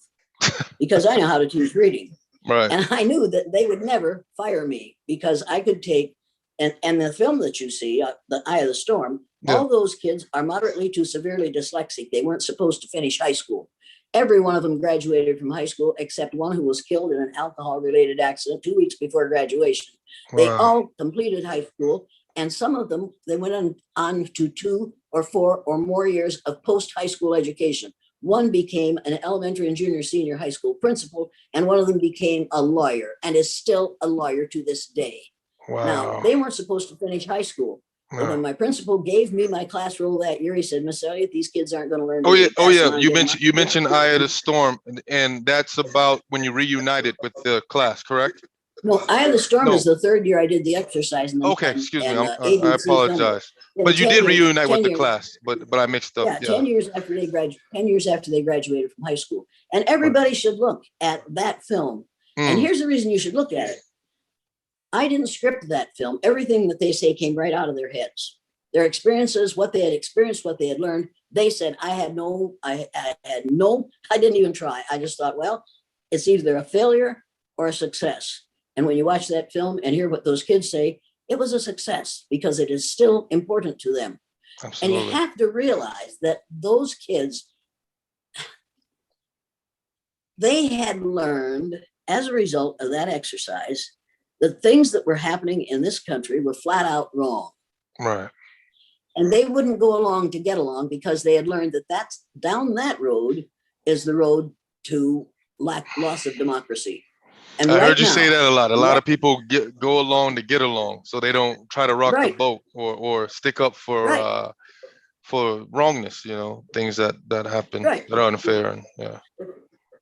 because I know how to teach reading. Right. And I knew that they would never fire me because I could take, and the film that you see, The Eye of the Storm, all those kids are moderately to severely dyslexic. They weren't supposed to finish high school. Every one of them graduated from high school except one who was killed in an alcohol-related accident 2 weeks before graduation. They all completed high school, and some of them, they went on to 2 or 4 or more years of post-high school education. One became an elementary and junior senior high school principal, and one of them became a lawyer and is still a lawyer to this day. Wow. Now, they weren't supposed to finish high school. But when my principal gave me my class roll that year, he said, Miss Elliott, these kids aren't going to learn. Oh yeah. You mentioned Eye of the Storm, and that's about when you reunited with the class, correct? No, Eye of the Storm is the 3rd year I did the exercise. Excuse me. I apologize. But you did reunite with the class, but I mixed up. Yeah, 10 years after they graduated. 10 years after they graduated from high school, and everybody should look at that film. And here's the reason you should look at it. I didn't script that film. Everything that they say came right out of their heads. Their experiences, what they had experienced, what they had learned. They said, I didn't even try. I just thought, well, it's either a failure or a success. And when you watch that film and hear what those kids say, it was a success because it is still important to them. Absolutely. And you have to realize that those kids, they had learned as a result of that exercise, the things that were happening in this country were flat out wrong. Right. And they wouldn't go along to get along because they had learned that down that road is the road to loss of democracy. And I heard you say that a lot. A lot of people go along to get along, so they don't try to rock the boat or stick up for wrongness. Things that happen that are unfair. And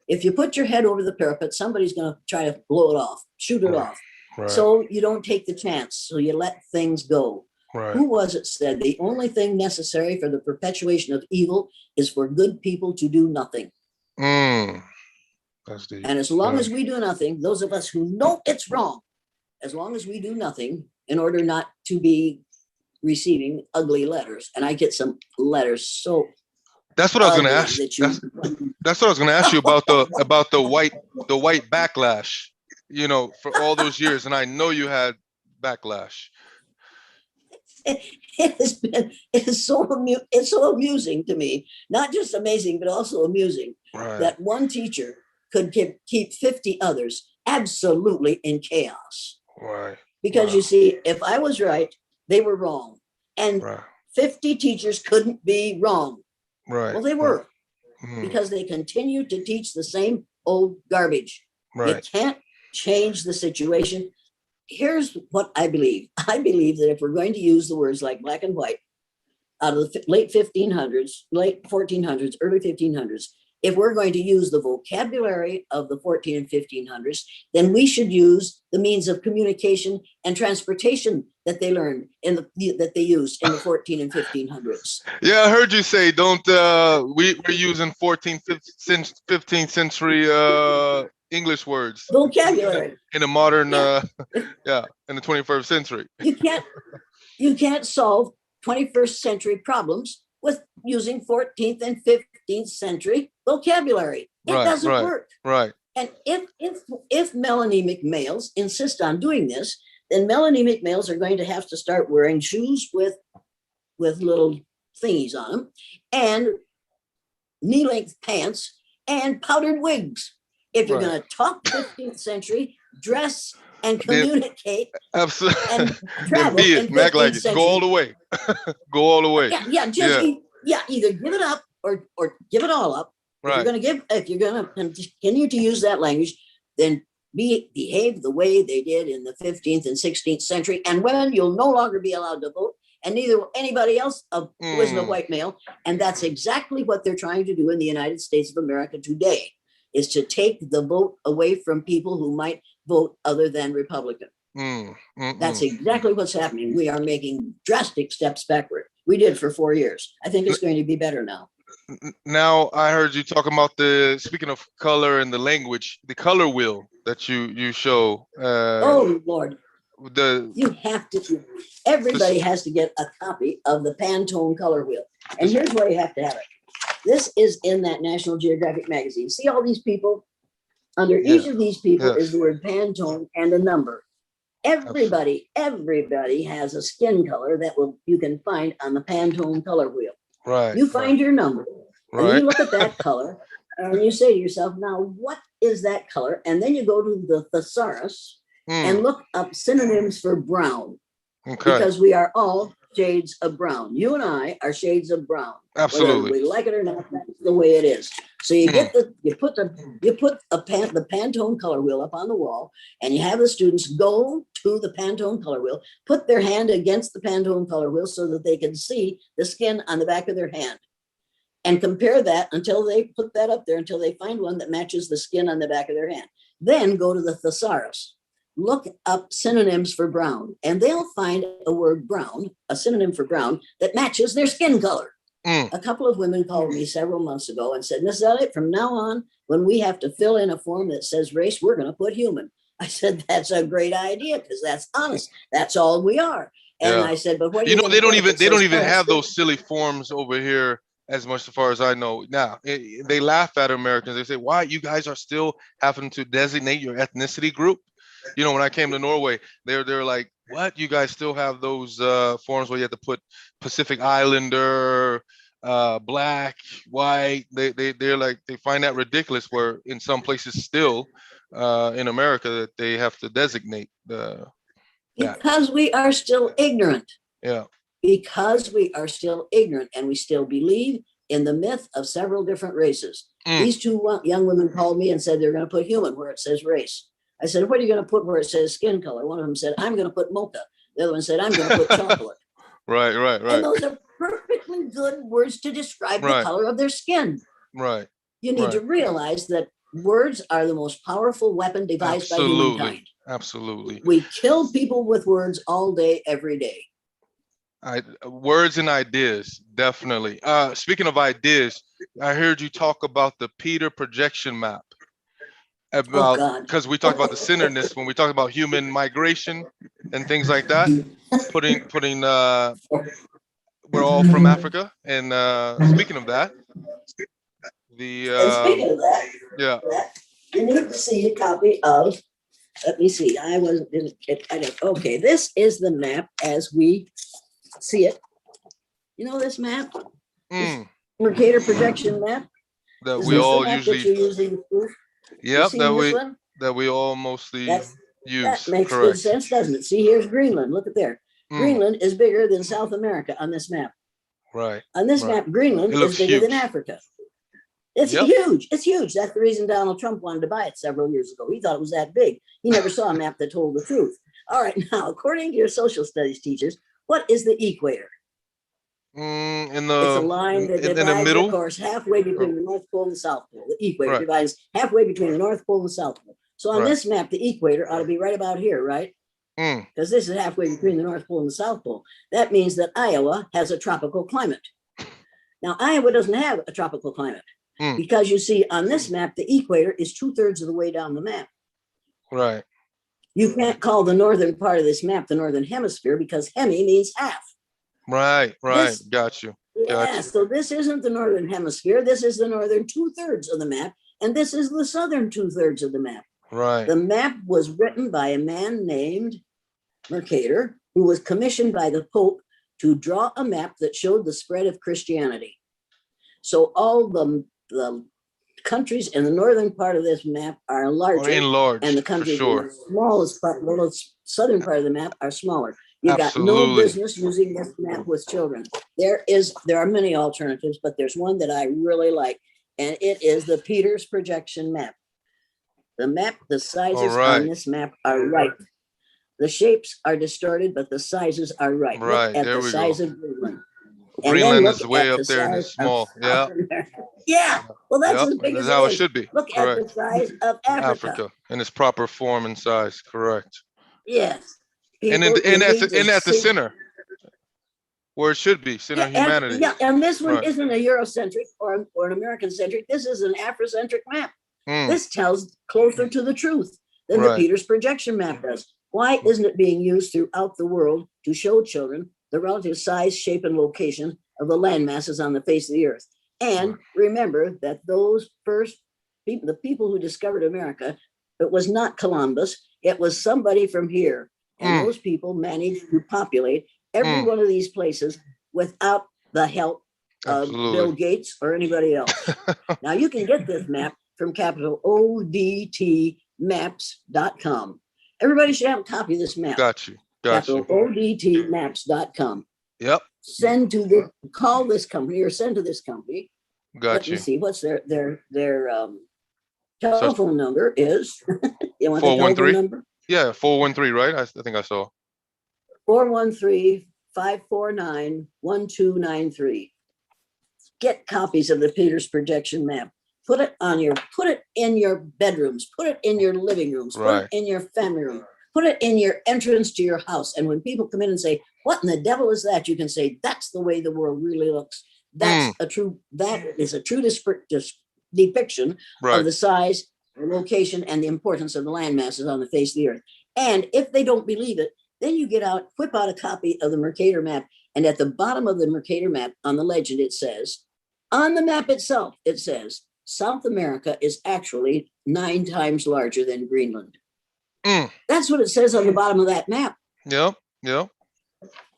if you put your head over the parapet, somebody's going to try to blow it off, shoot it off. Right. So you don't take the chance. So you let things go. Right. Who was it said the only thing necessary for the perpetuation of evil is for good people to do nothing? That's deep. And as long as we do nothing, those of us who know it's wrong, as long as we do nothing in order not to be receiving ugly letters, and I get some letters so. That's what I was going to ask. That's what I was going to ask you about the white backlash. For all those years, and I know you had backlash. It's so amusing to me, not just amazing, but also amusing that one teacher could keep 50 others absolutely in chaos. Right. Because you see, if I was right, they were wrong. And Right. 50 teachers couldn't be wrong. Right. Well, they were, Mhm. because they continued to teach the same old garbage. You Right. can't change the situation. Here's what I believe. I believe that if we're going to use the words like black and white out of the late 1500s, late 1400s, early 1500s, if we're going to use the vocabulary of the 14 and 1500s, then we should use the means of communication and transportation that they learned that they used in the 14 and 1500s. Yeah, I heard you say don't we're using 14th, 15th century English words Vocabulary. in a modern Yeah. in the 21st century. You can't solve 21st century problems with using 14th and 15th century vocabulary. It doesn't work. Right. And if melanemic males insist on doing this, then melanemic males are going to have to start wearing shoes with little thingies on them, and knee-length pants, and powdered wigs. If you're going to talk 15th century, dress and communicate, absolutely, and travel be in it, act 15th like it. century. Go all the way. Go all the way. Either give it up or give it all up. Right. If you're gonna continue to use that language, then behave the way they did in the 15th and 16th century. And women, you'll no longer be allowed to vote, and neither will anybody else who isn't a white male. And that's exactly what they're trying to do in the United States of America today, is to take the vote away from people who might vote other than Republican. That's exactly what's happening. We are making drastic steps backward. We did for 4 years. I think it's going to be better now. Now, I heard you talking about speaking of color and the language, the color wheel that you show. Oh, Lord. You have to. Everybody has to get a copy of the Pantone color wheel. And here's why you have to have it. This is in that National Geographic magazine. See all these people? Under each of these people is the word Pantone and a number. Everybody has a skin color that you can find on the Pantone color wheel. Right. You find your number, and right. you look at that color, and you say to yourself, now, what is that color? And then you go to the thesaurus and look up synonyms for brown. Okay. Because we are all shades of brown. You and I are shades of brown. Absolutely. Whether we like it or not, that's the way it is. So you get you put the Pantone color wheel up on the wall, and you have the students go to the Pantone color wheel, put their hand against the Pantone color wheel so that they can see the skin on the back of their hand, and compare that until they put that up there, until they find one that matches the skin on the back of their hand. Then go to the thesaurus. Look up synonyms for brown, and they'll find a word brown, a synonym for brown, that matches their skin color. A couple of women called me several months ago and said, Miss Elliott, from now on, when we have to fill in a form that says race, we're going to put human. I said, that's a great idea, because that's honest. That's all we are. And I said, but what do they don't even have skin? those silly forms over here as much as far as I know. Now, they laugh at Americans. They say, why you guys are still having to designate your ethnicity group? You know, when I came to Norway, they're like, what? You guys still have those forms where you have to put Pacific Islander, black, white. They're like, they find that ridiculous, where in some places still in America that they have to designate because we are still ignorant. Yeah. Because we are still ignorant, and we still believe in the myth of several different races. These two young women called me and said they're going to put human where it says race. I said, what are you going to put where it says skin color? One of them said, I'm going to put mocha. The other one said, I'm going to put chocolate. Right. And those are perfectly good words to describe the color of their skin. Right. You need to realize that words are the most powerful weapon devised by humankind. Absolutely. We kill people with words all day, every day. Words and ideas, definitely. Speaking of ideas, I heard you talk about the Peter projection map. Because we talked about the centeredness when we talk about human migration and things like that. Putting we're all from Africa, and speaking of that, you need to see a copy of. Let me see. Okay, this is the map as we see it. You know this map? Mercator projection map. That we all usually. Yep, that we all mostly use. That makes correct. good sense, doesn't it? See, here's Greenland. Look at there. Greenland is bigger than South America on this map. Right. On this map, Greenland is bigger than Africa. It's huge. It's huge. That's the reason Donald Trump wanted to buy it several years ago. He thought it was that big. He never saw a map that told the truth. All right. Now, according to your social studies teachers, what is the equator? It's a line that divides, of course, halfway between the North Pole and the South Pole. The equator divides halfway between the North Pole and the South Pole. So on this map, the equator ought to be right about here, right? Because this is halfway between the North Pole and the South Pole. That means that Iowa has a tropical climate. Now, Iowa doesn't have a tropical climate because you see on this map, the equator is 2/3 of the way down the map. Right. You can't call the northern part of this map the northern hemisphere because hemi means half. Right. Got you. So this isn't the northern hemisphere. This is the northern 2/3 of the map. And this is the southern 2/3 of the map. Right. The map was written by a man named Mercator, who was commissioned by the Pope to draw a map that showed the spread of Christianity. So all the countries in the northern part of this map are larger, and the countries in the smallest part, the southern part of the map, are smaller. You got no business using this map with children. There are many alternatives, but there's one that I really like, and it is the Peters projection map. The sizes on this map are right. The shapes are distorted, but the sizes are right. Right. Look at there the we size go. of Greenland. Greenland is way up there and it's small. Yeah. Yeah. Well, that's as big as how it should be. Look at the size of Africa. In its proper form and size. Correct. Yes. And at the center, where it should be, center of humanity. And this one isn't a Eurocentric or an American-centric. This is an Afrocentric map. This tells closer to the truth than the Peters projection map does. Why isn't it being used throughout the world to show children the relative size, shape, and location of the land masses on the face of the earth? And remember that those first people, the people who discovered America, it was not Columbus, it was somebody from here. And those people managed to populate every one of these places without the help of Bill Gates or anybody else. Now you can get this map from capital ODTmaps.com. Everybody should have a copy of this map. Got you. ODTmaps.com. Yep. Call this company or send to this company. Got you. Let me see, what's their telephone number is. You want the telephone number? Yeah, 413, right? I think I saw. 413-549-1293. Get copies of the Peters projection map. Put it in your bedrooms, put it in your living rooms, put it in your family room, put it in your entrance to your house. And when people come in and say, "What in the devil is that?" you can say, "That's the way the world really looks." That is a true depiction of the size, the location, and the importance of the land masses on the face of the earth. And if they don't believe it, then you whip out a copy of the Mercator map. And at the bottom of the Mercator map on the legend, it says, on the map itself, it says, South America is actually 9 times larger than Greenland. That's what it says on the bottom of that map. Yep. So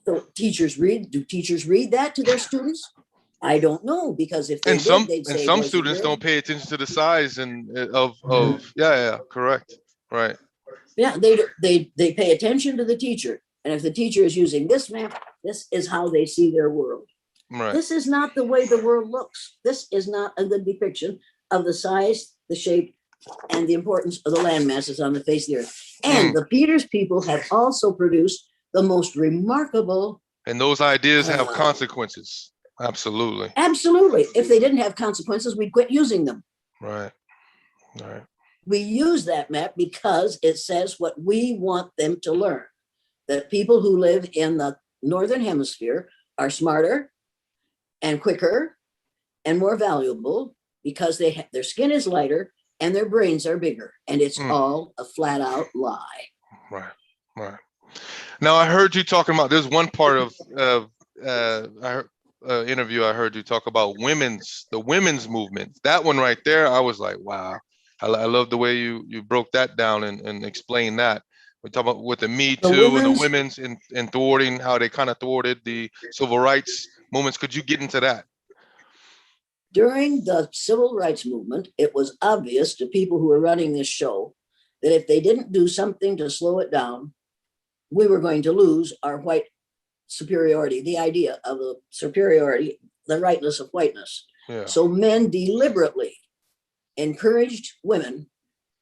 do teachers read that to their students? I don't know, because if they they'd say, some students don't pay attention to the size of correct. Right. Yeah, they pay attention to the teacher. And if the teacher is using this map, this is how they see their world. Right. This is not the way the world looks. This is not a good depiction of the size, the shape, and the importance of the land masses on the face of the earth. And the Peters people have also produced the most remarkable. And those ideas have consequences. Absolutely. Absolutely. If they didn't have consequences, we'd quit using them. Right. We use that map because it says what we want them to learn. That people who live in the northern hemisphere are smarter and quicker and more valuable because their skin is lighter and their brains are bigger. And it's all a flat out lie. Right. Now I heard you talking about, there's one part of interview I heard you talk about the women's movement. That one right there, I was like, wow. I love the way you broke that down and explained that. We talk about with the Me Too and the women's and thwarting, how they kind of thwarted the civil rights movements. Could you get into that? During the civil rights movement, it was obvious to people who were running this show that if they didn't do something to slow it down, we were going to lose our white superiority, the idea of the superiority, the rightness of whiteness. Yeah. So men deliberately encouraged women,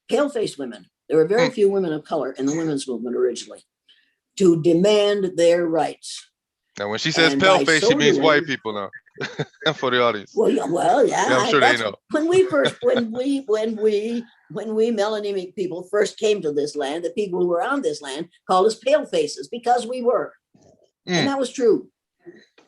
pale-faced women, there were very few women of color in the women's movement originally, to demand their rights. Now, when she says And pale by face, she so means doing- white people now. And for the audience. Well, yeah, Yeah, I'm sure they that's know. when we melanemic people first came to this land, the people who were on this land called us pale faces because we were. And that was true.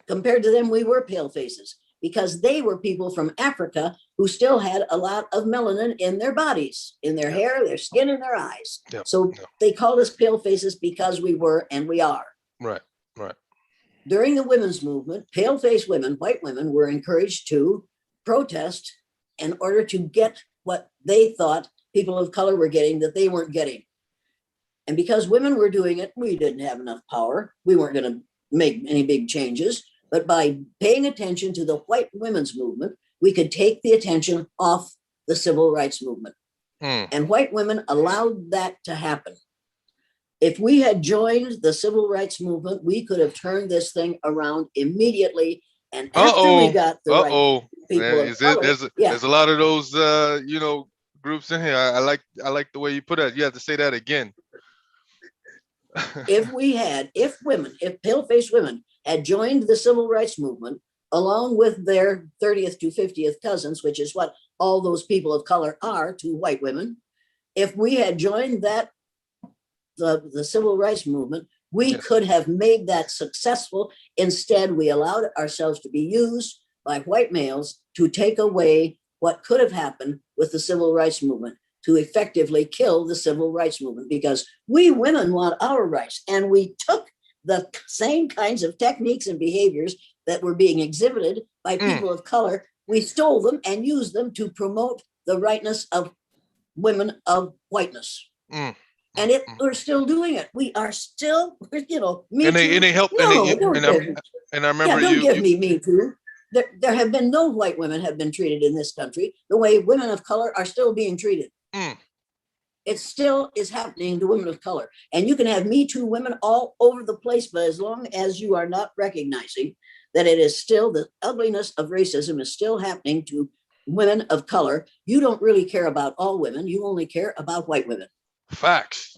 Compared to them, we were pale faces because they were people from Africa who still had a lot of melanin in their bodies, in their hair, their skin, and their eyes. So they called us pale faces because we were, and we are. Right, right. During the women's movement, pale-faced women, white women, were encouraged to protest in order to get what they thought people of color were getting that they weren't getting. And because women were doing it, we didn't have enough power. We weren't going to make any big changes. But by paying attention to the white women's movement, we could take the attention off the civil rights movement. And white women allowed that to happen. If we had joined the civil rights movement, we could have turned this thing around immediately. And after we got the right people of color, there's a lot of those groups in here. I like the way you put it. You have to say that again. if pale-faced women had joined the civil rights movement along with their 30th to 50th cousins, which is what all those people of color are to white women, if we had joined that the civil rights movement, we could have made that successful. Instead, we allowed ourselves to be used by white males to take away what could have happened with the civil rights movement, to effectively kill the civil rights movement, because we women want our rights. And we took the same kinds of techniques and behaviors that were being exhibited by people of color. We stole them and used them to promote the rightness of women of whiteness. And we're still doing it. We are still, me too. And they help. No, and I remember don't give me me too. There have been no white women have been treated in this country the way women of color are still being treated. It still is happening to women of color. And you can have Me Too women all over the place, but as long as you are not recognizing that it is still, the ugliness of racism is still happening to women of color, you don't really care about all women. You only care about white women. Facts.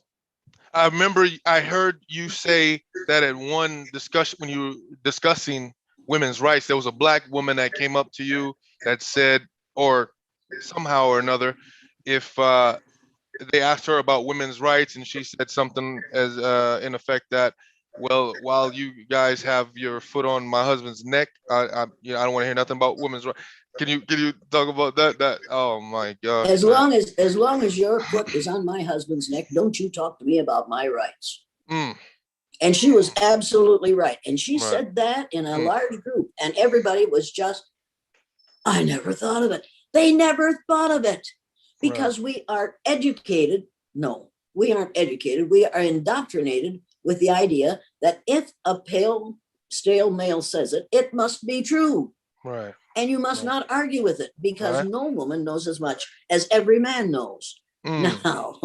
I remember I heard you say that at one discussion, when you were discussing women's rights, there was a black woman that came up to you that said, or somehow or another, if they asked her about women's rights, and she said something as in effect that, well, while you guys have your foot on my husband's neck, I don't want to hear nothing about women's rights. Can you talk about that? Oh my God. As long as your foot is on my husband's neck, don't you talk to me about my rights. And she was absolutely right. And she said that in a large group, and everybody was just, I never thought of it. They never thought of it because we are educated. No, we aren't educated. We are indoctrinated with the idea that if a pale, stale male says it, it must be true. Right. And you must not argue with it, because no woman knows as much as every man knows. Now,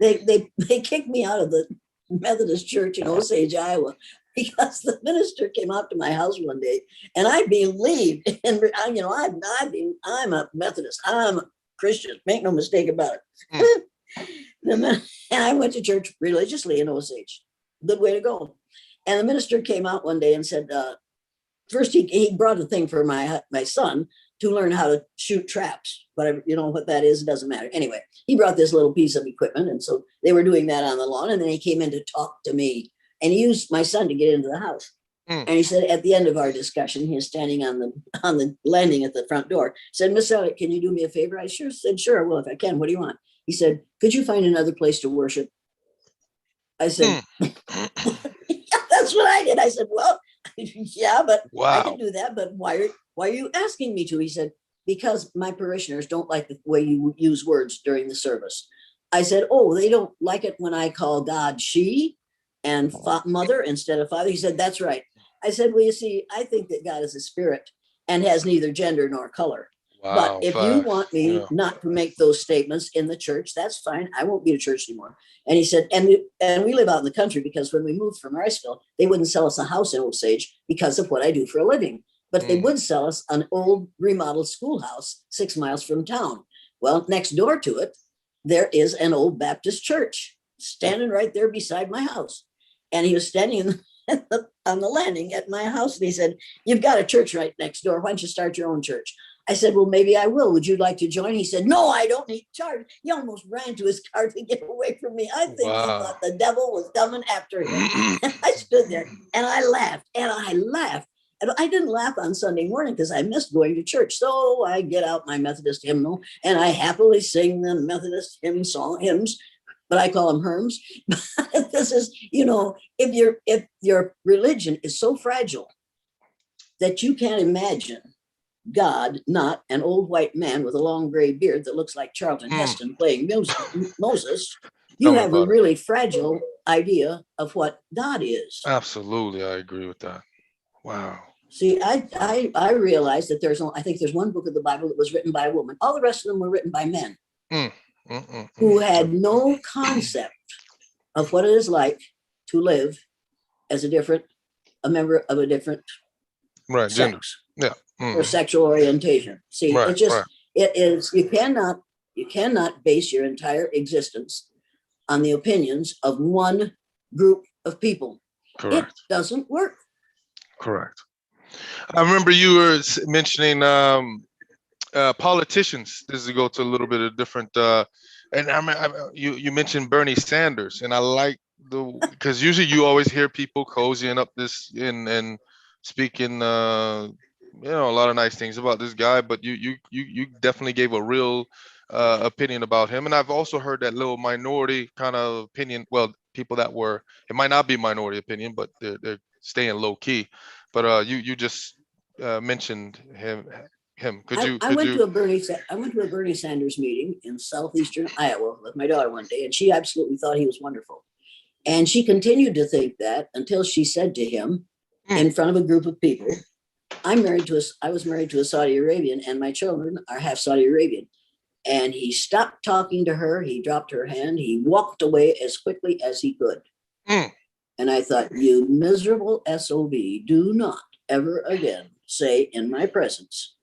they kicked me out of the Methodist church in Osage, Iowa, because the minister came out to my house one day, and I believed, and I'm a Methodist, I'm a Christian, make no mistake about it. And I went to church religiously in Osage. Good way to go. And the minister came out one day and said, first, he brought a thing for my son to learn how to shoot traps. Whatever, you know what that is, it doesn't matter. Anyway, he brought this little piece of equipment. And so they were doing that on the lawn. And then he came in to talk to me. And he used my son to get into the house. And he said, at the end of our discussion, he was standing on the landing at the front door. He said, Miss Elliott, can you do me a favor? I said, sure, I will if I can. What do you want? He said, could you find another place to worship? I said, yeah, that's what I did. I said, well, yeah, but I can do that. But why are you asking me to? He said, because my parishioners don't like the way you use words during the service. I said, oh, they don't like it when I call God she and mother instead of father. He said, that's right. I said, well, you see, I think that God is a spirit and has neither gender nor color. But Wow, if you facts. want me Yeah. not to make those statements in the church, that's fine. I won't be to church anymore. And he said, and we live out in the country because when we moved from Riceville, they wouldn't sell us a house in Osage because of what I do for a living. But they would sell us an old remodeled schoolhouse 6 miles from town. Well, next door to it, there is an old Baptist church standing right there beside my house. And he was standing on the landing at my house. And he said, "You've got a church right next door. Why don't you start your own church?" I said, "Well, maybe I will. Would you like to join?" He said, "No, I don't need charge." He almost ran to his car to get away from me. I think he Wow. thought the devil was coming after him. And I stood there and I laughed and I laughed. And I didn't laugh on Sunday morning because I missed going to church. So I get out my Methodist hymnal and I happily sing the Methodist hymns, but I call them herms. This is, if your religion is so fragile that you can't imagine God, not an old white man with a long gray beard that looks like Charlton Heston playing Moses, you Tell me have a about it. really fragile idea of what God is. Absolutely, I agree with that. Wow. See, I realized that I think there's one book of the Bible that was written by a woman. All the rest of them were written by men who had no concept of what it is like to live as a member of a different Right, gender. sex Yeah. or sexual orientation. See, Right, right. it is, you cannot base your entire existence on the opinions of one group of people. Correct. It doesn't work. Correct. I remember you were mentioning politicians. This is to go to a little bit of different. And you mentioned Bernie Sanders, and I like because usually you always hear people cozying up this and speaking, a lot of nice things about this guy. But you definitely gave a real opinion about him, and I've also heard that little minority kind of opinion. Well, people that were, it might not be minority opinion, but they're staying low key. But you just mentioned him. Could you? I went to a Bernie Sanders meeting in southeastern Iowa with my daughter one day, and she absolutely thought he was wonderful. And she continued to think that until she said to him in front of a group of people, I was married to a Saudi Arabian, and my children are half Saudi Arabian. And he stopped talking to her. He dropped her hand. He walked away as quickly as he could. And I thought, you miserable SOB, do not ever again say in my presence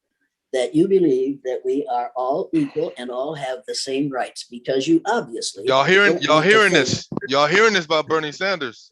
that you believe that we are all equal and all have the same rights, because you obviously y'all hearing this about Bernie Sanders.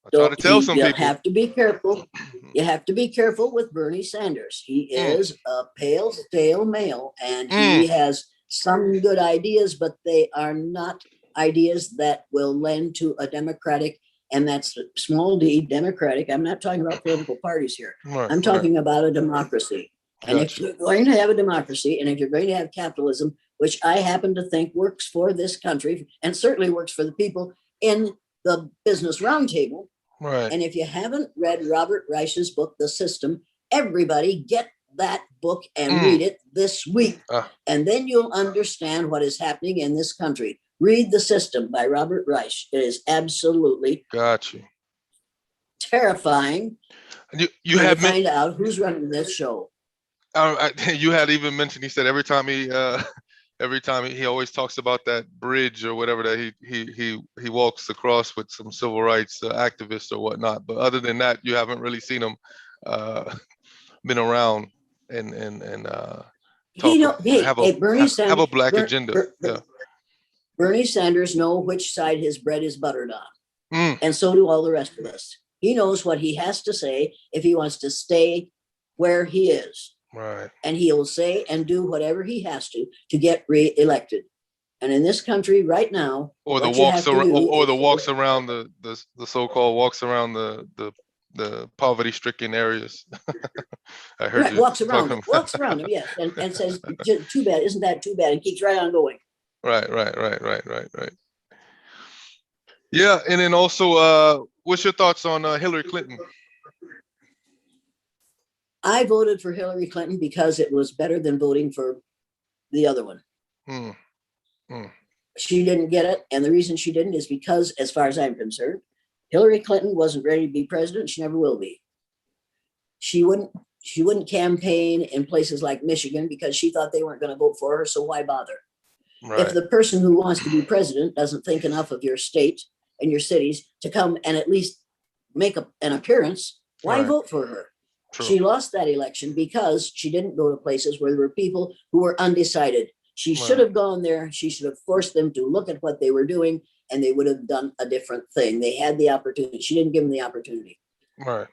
I try to tell some people. You have to be careful. You have to be careful with Bernie Sanders. He is a pale, stale male, and he has some good ideas, but they are not ideas that will lend to a democratic, and that's small d, democratic. I'm not talking about political parties here. I'm talking about a democracy. And if you're going to have a democracy, and if you're going to have capitalism, which I happen to think works for this country and certainly works for the people in the Business Roundtable. Right. And if you haven't read Robert Reich's book, The System, everybody get that book and read it this week. And then you'll understand what is happening in this country. Read The System by Robert Reich. It is absolutely terrifying. You had find out who's running this show. You had even mentioned, he said every time he always talks about that bridge or whatever that he walks across with some civil rights activists or whatnot. But other than that, you haven't really seen him been around and have a black agenda. Bernie Sanders knows which side his bread is buttered on, and so do all the rest of us. He knows what he has to say if he wants to stay where he is. Right. And he'll say and do whatever he has to get re-elected. And in this country right now, or the walks around the so-called walks around the poverty-stricken areas. I heard walks around them, yes, and says, "Too bad, isn't that too bad?" And keeps right on going. Right. Yeah, and then also, what's your thoughts on Hillary Clinton? I voted for Hillary Clinton because it was better than voting for the other one. She didn't get it. And the reason she didn't is because, as far as I'm concerned, Hillary Clinton wasn't ready to be president. She never will be. She wouldn't She wouldn't campaign in places like Michigan because she thought they weren't going to vote for her. So why bother? Right. If the person who wants to be president doesn't think enough of your state and your cities to come and at least make an appearance, why Right. vote for her? True. She lost that election because she didn't go to places where there were people who were undecided. She should have gone there. She should have forced them to look at what they were doing, and they would have done a different thing. They had the opportunity. She didn't give them the opportunity. Right.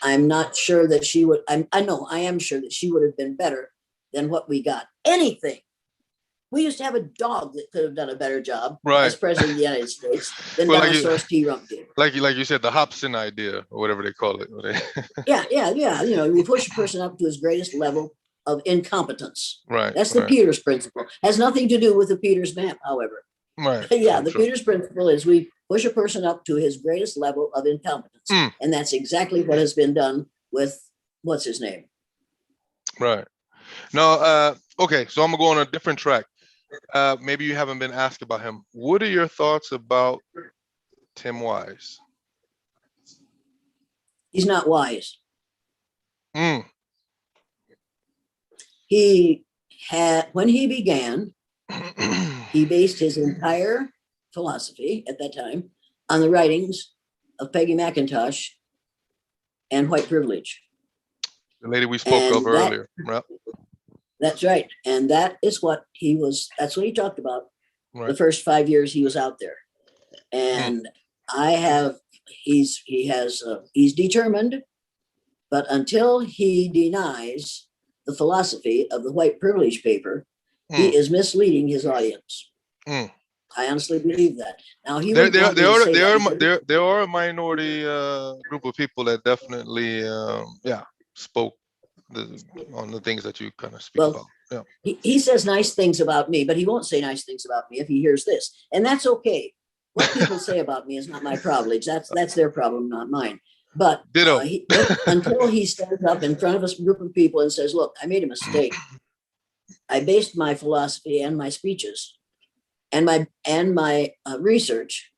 I'm not sure that she would. I am sure that she would have been better than what we got. Anything. We used to have a dog that could have done a better job as president of the United States than Dinosaurus T. Rump did. Like you said, the Hobson idea, or whatever they call it. Yeah. You know, you push a person up to his greatest level of incompetence. Right. That's the Peters principle. Has nothing to do with the Peters map, however. Right. Yeah, the Peters principle is we push a person up to his greatest level of incompetence. And that's exactly what has been done with what's his name. Right. No, okay, so I'm gonna go on a different track. Maybe you haven't been asked about him. What are your thoughts about Tim Wise? He's not wise. He had, when he began, he based his entire philosophy at that time on the writings of Peggy McIntosh and white privilege. The lady we spoke of earlier. Right. That's right. And that is what that's what he talked about the first 5 years he was out there. And he's determined, but until he denies the philosophy of the white privilege paper, he is misleading his audience. I honestly believe that. Now there are a minority group of people that definitely spoke on the things that you kind of speak about. Yeah. He says nice things about me, but he won't say nice things about me if he hears this, and that's okay. What people say about me is not my privilege. That's their problem, not mine. But until he stands up in front of a group of people and says, "Look, I made a mistake. I based my philosophy and my speeches and my research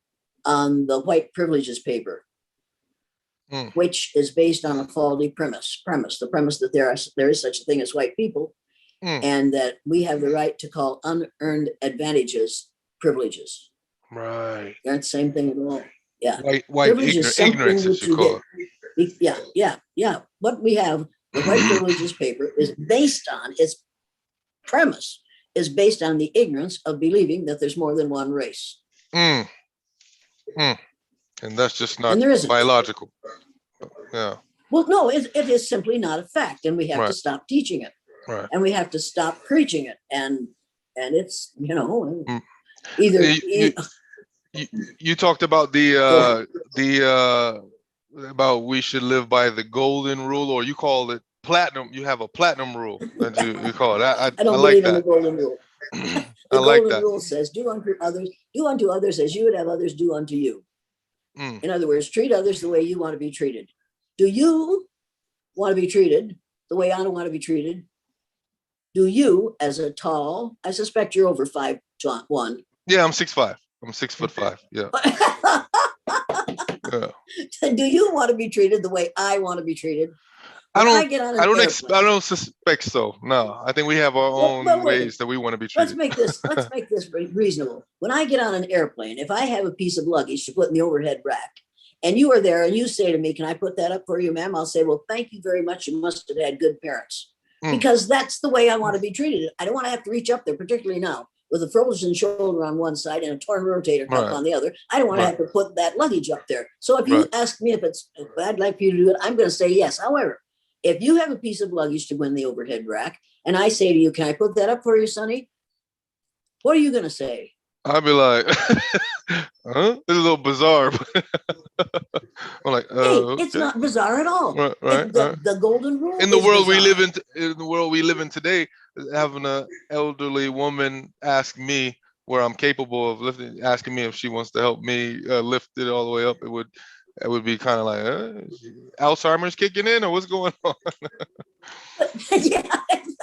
on the white privileges paper, which is based on a faulty premise. The premise that there is such a thing as white people, and that we have the right to call unearned advantages privileges. Right. They're not the same thing at all. Yeah. White ignorance, as you call it. Yeah. What we have, the white privileges paper, is based on its premise is based on the ignorance of believing that there's more than one race. And that's just not biological. Yeah. Well, no, it is simply not a fact, and we have to stop teaching it. Right. And we have to stop preaching it. And it's, either you talked about about we should live by the golden rule, or you call it platinum. You have a platinum rule that you call it. I don't like believe in the golden rule. The golden rule says, do unto others as you would have others do unto you. In other words, treat others the way you want to be treated. Do you want to be treated the way I don't want to be treated? Do you, as a tall, I suspect you're over 5'1". Yeah, I'm 6'5". I'm 6'5". Yeah. Do you want to be treated the way I want to be treated? I don't suspect so. No, I think we have our own ways that we want to be treated. Let's make this reasonable. When I get on an airplane, if I have a piece of luggage to put in the overhead rack, and you are there and you say to me, "Can I put that up for you, ma'am?" I'll say, "Well, thank you very much. You must have had good parents." Because that's the way I want to be treated. I don't want to have to reach up there, particularly now, with a frozen shoulder on one side and a torn rotator cuff on the other. I don't want to have to put that luggage up there. So if you ask me if I'd like for you to do it, I'm going to say yes. However, if you have a piece of luggage to go in the overhead rack, and I say to you, "Can I put that up for you, Sonny?" What are you going to say? I'd be like, huh? It's a little bizarre. I'm like, it's not bizarre at all. The golden rule. In the world we live in today, having an elderly woman ask me where I'm capable of lifting, asking me if she wants to help me lift it all the way up, it would be kind of like, Alzheimer's kicking in, or what's going on? Yeah,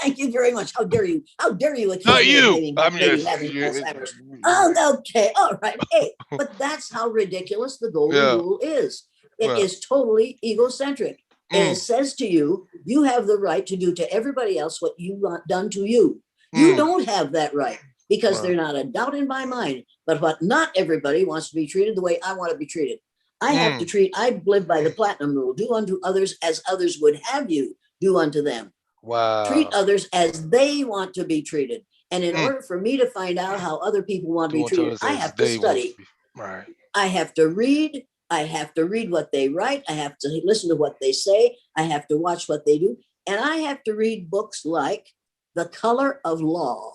thank you very much. How dare you? How dare you accuse Not me you. of having Alzheimer's? Oh, okay. All right. Hey, but that's how ridiculous the golden rule is. It is totally egocentric. And it says to you, you have the right to do to everybody else what you want done to you. You don't have that right, because there's not a doubt in my mind, but what not everybody wants to be treated the way I want to be treated. I have to treat, I live by the platinum rule, do unto others as others would have you do unto them. Wow. Treat others as they want to be treated. And in order for me to find out how other people want to be treated, I have to study. Right. I have to read. I have to read what they write. I have to listen to what they say. I have to watch what they do. And I have to read books like The Color of Law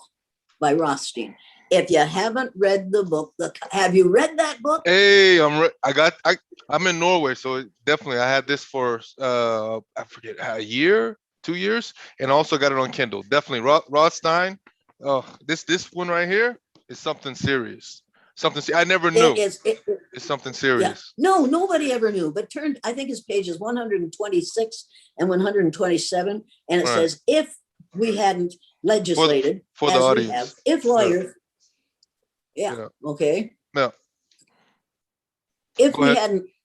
by Rothstein. If you haven't read the book, have you read that book? Hey, I'm in Norway, so definitely I had this for I forget, a year, 2 years, and also got it on Kindle. Definitely Rothstein. Oh, this one right here is something serious. I never knew. It's something serious. Yeah. No, nobody ever knew. But I think it's pages 126 and 127, and it says, if we hadn't legislated for the as audience, we have, if lawyers, okay. Yeah.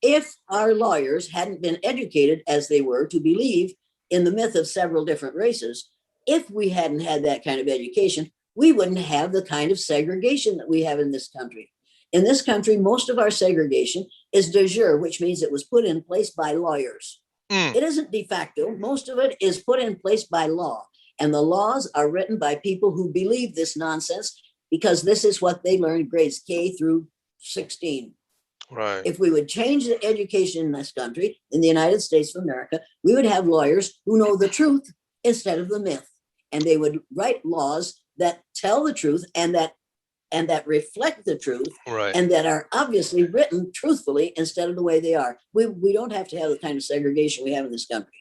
If our lawyers hadn't been educated as they were to believe in the myth of several different races, if we hadn't had that kind of education, we wouldn't have the kind of segregation that we have in this country. In this country, most of our segregation is de jure, which means it was put in place by lawyers. It isn't de facto. Most of it is put in place by law. And the laws are written by people who believe this nonsense, because this is what they learned grades K through 16. Right. If we would change the education in this country, in the United States of America, we would have lawyers who know the truth instead of the myth. And they would write laws that tell the truth and that reflect the truth, and that are obviously written truthfully instead of the way they are. We don't have to have the kind of segregation we have in this country.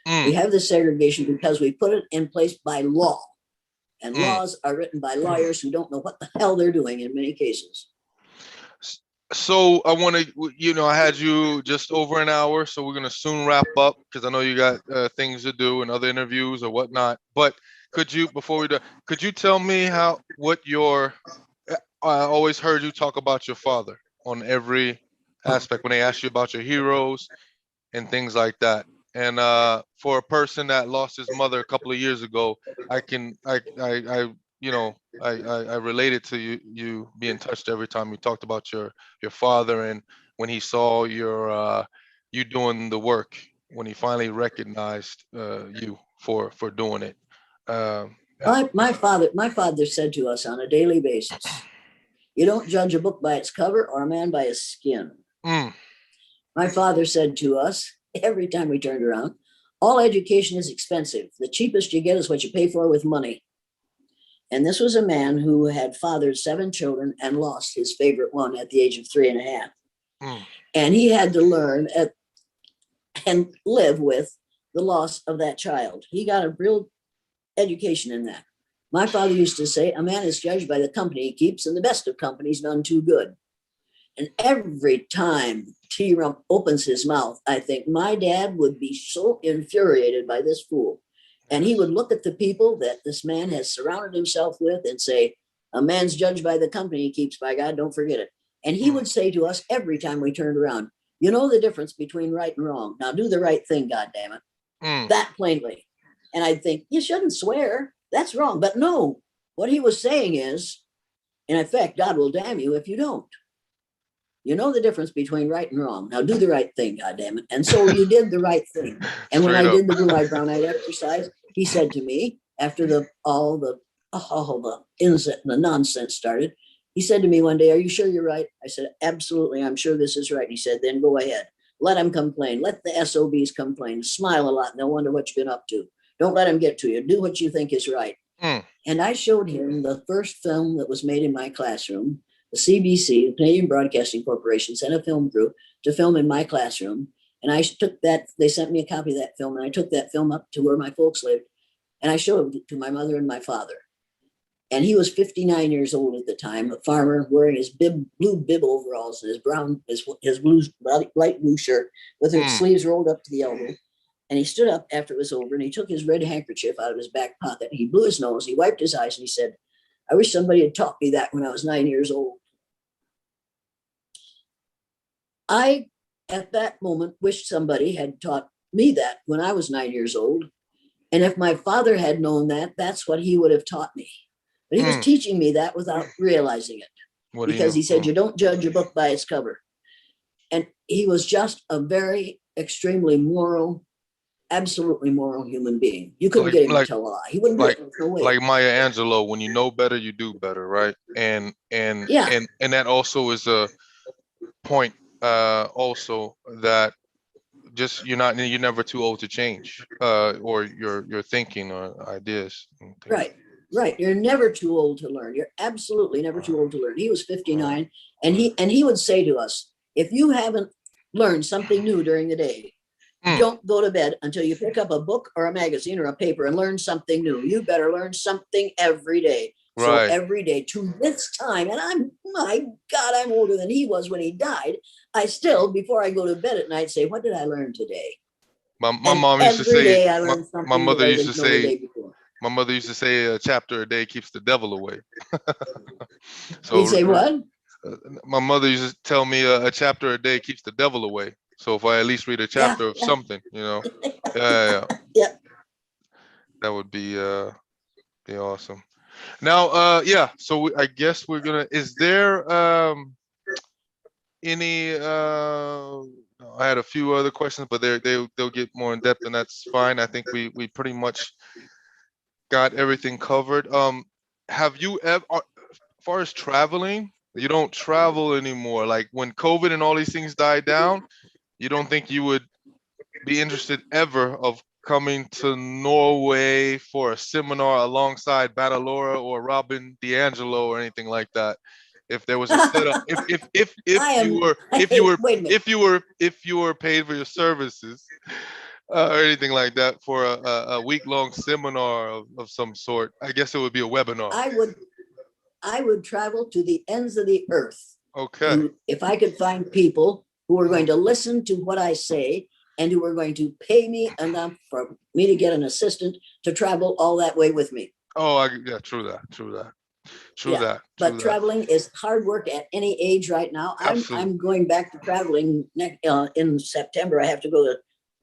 We have this segregation because we put it in place by law. And laws are written by lawyers who don't know what the hell they're doing in many cases. So I want to, I had you just over an hour, so we're going to soon wrap up, because I know you got things to do and other interviews or whatnot. But could you, before we do, could you tell me I always heard you talk about your father on every aspect when they ask you about your heroes and things like that. And for a person that lost his mother a couple of years ago, I related to you being touched every time you talked about your father, and when he saw you doing the work, when he finally recognized you for doing it. My father said to us on a daily basis, you don't judge a book by its cover or a man by his skin. My father said to us every time we turned around, all education is expensive. The cheapest you get is what you pay for with money. And this was a man who had fathered 7 children and lost his favorite one at the age of 3.5. And he had to learn and live with the loss of that child. He got a real education in that. My father used to say, a man is judged by the company he keeps, and the best of company's none too good. And every time T-Rump opens his mouth, I think my dad would be so infuriated by this fool. And he would look at the people that this man has surrounded himself with and say, a man's judged by the company he keeps, by God, don't forget it. And he would say to us every time we turned around, you know the difference between right and wrong. Now do the right thing, goddammit. That plainly. And I'd think, you shouldn't swear. That's wrong. But no, what he was saying is, in effect, God will damn you if you don't. You know the difference between right and wrong. Now do the right thing, goddammit. And so you did the right thing. And when I did the blue-eyed, brown-eyed exercise, he said to me, after all the nonsense started, he said to me one day, are you sure you're right? I said, absolutely, I'm sure this is right. He said, then go ahead. Let them complain. Let the SOBs complain. Smile a lot and they'll wonder what you've been up to. Don't let them get to you. Do what you think is right. And I showed him the first film that was made in my classroom. The CBC, the Canadian Broadcasting Corporation, sent a film crew to film in my classroom. And I took that, they sent me a copy of that film, and I took that film up to where my folks lived, and I showed it to my mother and my father. And he was 59 years old at the time, a farmer wearing his blue bib overalls and his blue light blue shirt with his sleeves rolled up to the elbow. And he stood up after it was over, and he took his red handkerchief out of his back pocket. He blew his nose, he wiped his eyes, and he said, I wish somebody had taught me that when I was 9 years old. I, at that moment, wished somebody had taught me that when I was 9 years old. And if my father had known that, that's what he would have taught me. But he was teaching me that without realizing it. What do Because you? he said, you don't judge a book by its cover. And he was just a very extremely moral, absolutely moral human being. You couldn't get him to tell a lie. He wouldn't do like it. No way. like Maya Angelou, when you know better, you do better, right? And Yeah. and that also is a point, also, that just you're never too old to change, or your thinking or ideas and things. Right. Right. You're never too old to learn. You're absolutely never too old to learn. He was 59, and he would say to us, if you haven't learned something new during the day, don't go to bed until you pick up a book or a magazine or a paper and learn something new. You better learn something every day. So Right. every day to this time, and my God, I'm older than he was when he died. I still, before I go to bed at night, say, what did I learn today? My And mom used to every say, day I learn something my mother that I used to didn't know the say, day before. my mother used to say, a chapter a day keeps the devil away. He'd say what? My mother used to tell me, a chapter a day keeps the devil away. So if I at least read a chapter of something, yeah. That would be awesome. Now, so I guess we're gonna. Is there any? I had a few other questions, but they'll get more in depth, and that's fine. I think we pretty much got everything covered. Have you ever, as far as traveling, you don't travel anymore? Like when COVID and all these things died down, you don't think you would be interested ever of coming to Norway for a seminar alongside Badalora or Robin DiAngelo or anything like that? If there was a setup, if you were paid for your services, or anything like that, for a week-long seminar of some sort, I guess it would be a webinar. I would travel to the ends of the earth. Okay. If I could find people who were going to listen to what I say and who were going to pay me enough for me to get an assistant to travel all that way with me. Oh, true that. But traveling is hard work at any age right now. I'm going back to traveling in September. I have to go to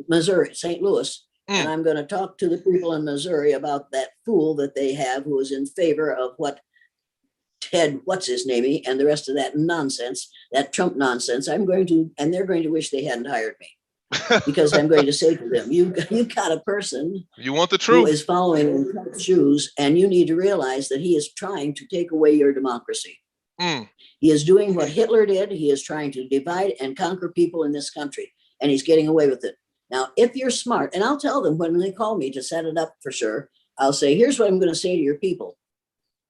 Missouri, St. Louis, and I'm going to talk to the people in Missouri about that fool that they have who is in favor of what Ted, what's his name, and the rest of that nonsense, that Trump nonsense. And they're going to wish they hadn't hired me. Because I'm going to say to them, you got a person you want the truth who is following in Trump's shoes, and you need to realize that he is trying to take away your democracy. He is doing what Hitler did. He is trying to divide and conquer people in this country, and he's getting away with it. Now, if you're smart, and I'll tell them when they call me to set it up for sure, I'll say, here's what I'm going to say to your people.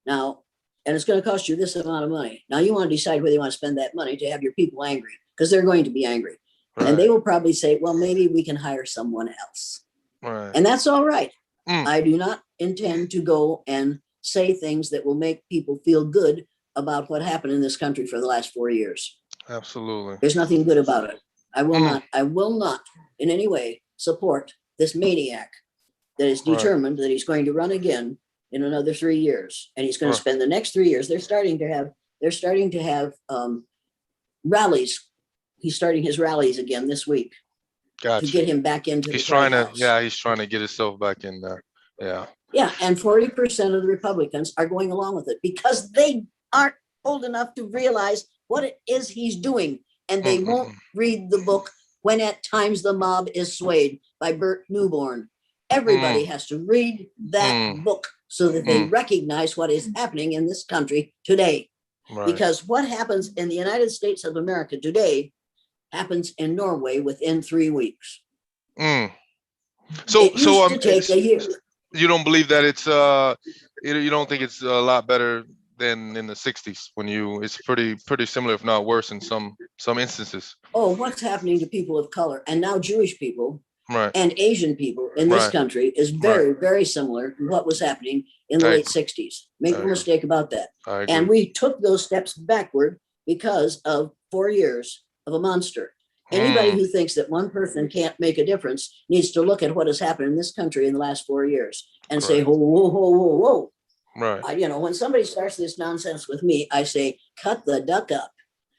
Now, and it's going to cost you this amount of money. Now, you want to decide whether you want to spend that money to have your people angry, because they're going to be angry. Right. And they will probably say, well, maybe we can hire someone else. Right. And that's all right. I do not intend to go and say things that will make people feel good about what happened in this country for the last 4 years. Absolutely. There's nothing good about it. I will not in any way support this maniac that is determined that he's going to run again in another 3 years. And he's going to spend the next 3 years. They're starting to have rallies. He's starting his rallies again this week. To get him back into he's the White House. He's trying to get himself back in there. Yeah, and 40% of the Republicans are going along with it because they aren't old enough to realize what it is he's doing, and they won't read the book When at Times the Mob is Swayed by Bert Newborn. Everybody has to read that book so that they recognize what is happening in this country today. Right. Because what happens in the United States of America today happens in Norway within 3 weeks. So take a year. You don't believe that it's you don't think it's a lot better than in the 60s when it's pretty similar, if not worse, in some instances. Oh, what's happening to people of color and now Jewish people right. and Asian people in this country is very, very similar to what was happening in the late 60s. Make no mistake about that. And we took those steps backward because of 4 years of a monster. Anybody who thinks that one person can't make a difference needs to look at what has happened in this country in the last 4 years and say, whoa, whoa, whoa, whoa, whoa. Right. When somebody starts this nonsense with me, I say, cut the duck up.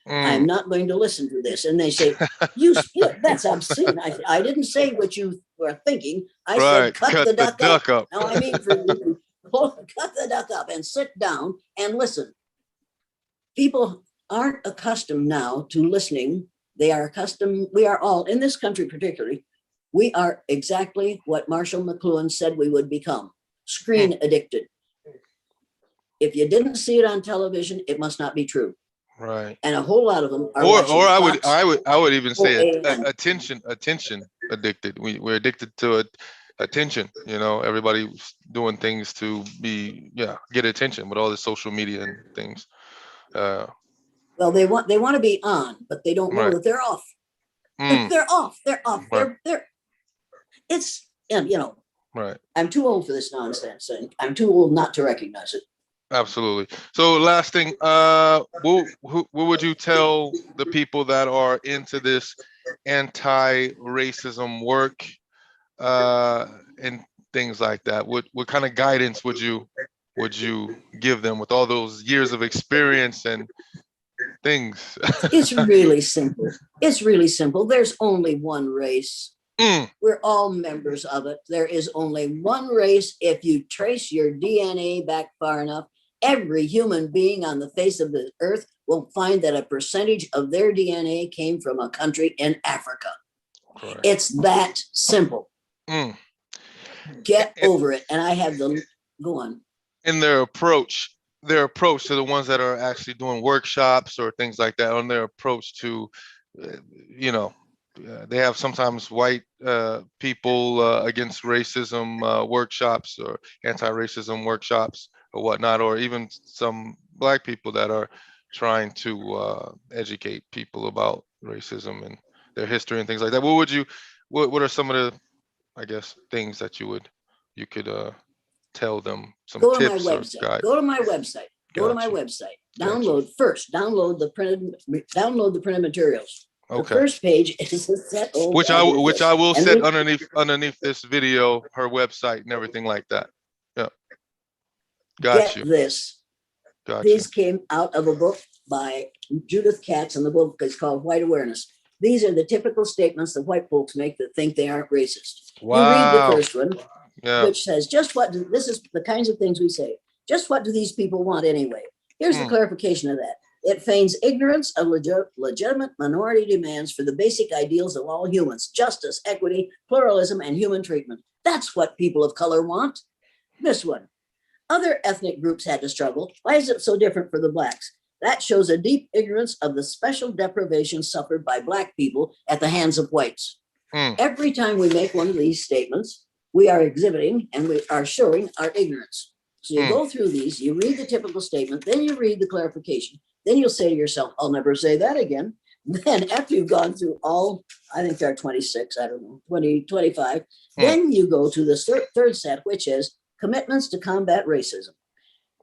I'm not going to listen to this. And they say, you that's obscene. I didn't say what you were thinking. I said, cut the duck up. Now, I mean, for you, cut the duck up and sit down and listen. People aren't accustomed now to listening. They are accustomed. We are all, in this country particularly, we are exactly what Marshall McLuhan said we would become, screen addicted. If you didn't see it on television, it must not be true. Right. And a whole lot of them are or Fox, I would even say OAN. attention addicted. We're addicted to attention. You know, everybody's doing things to get attention with all the social media and things. Well, they want to be on, but they don't know Right. that they're off. They're off. They're off. Right. They're it's, you know, Right. I'm too old for this nonsense, and I'm too old not to recognize it. Absolutely. So last thing, what would you tell the people that are into this anti-racism work and things like that? What kind of guidance would you give them with all those years of experience and things? It's really simple. It's really simple. There's only one race. We're all members of it. There is only one race. If you trace your DNA back far enough, every human being on the face of the earth will find that a percentage of their DNA came from a country in Africa. Correct. It's that simple. Get over it. And I have go on. In their approach to the ones that are actually doing workshops or things like that, on their approach to, they have sometimes white people against racism workshops or anti-racism workshops or whatnot, or even some black people that are trying to educate people about racism and their history and things like that. What are some of the, I guess, things that you could tell them? Some tips or guides? Go to my website. Go to my website. Download the printed materials. Okay. The first page is a set, which I will set underneath this video, her website and everything like that. Yeah. Gotcha. These came out of a book by Judith Katz, and the book is called White Awareness. These are the typical statements that white folks make that think they aren't racist. Wow. You read the first one, which says, this is the kinds of things we say. Just what do these people want anyway? Here's the clarification of that. It feigns ignorance of legitimate minority demands for the basic ideals of all humans: justice, equity, pluralism, and human treatment. That's what people of color want. This one. Other ethnic groups had to struggle. Why is it so different for the blacks? That shows a deep ignorance of the special deprivation suffered by black people at the hands of whites. Every time we make one of these statements, we are exhibiting and we are showing our ignorance. So you go through these, you read the typical statement, then you read the clarification. Then you'll say to yourself, I'll never say that again. Then after you've gone through all, I think there are 26, 20, 25, then you go to the third set, which is commitments to combat racism.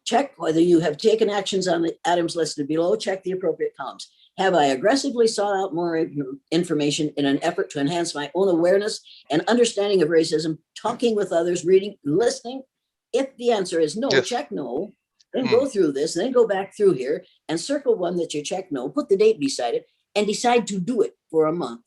Check whether you have taken actions on the items listed below. Check the appropriate columns. Have I aggressively sought out more information in an effort to enhance my own awareness and understanding of racism, talking with others, reading, listening? If the answer is no, check no. Then go through this, then go back through here and circle one that you check no, put the date beside it, and decide to do it for a month.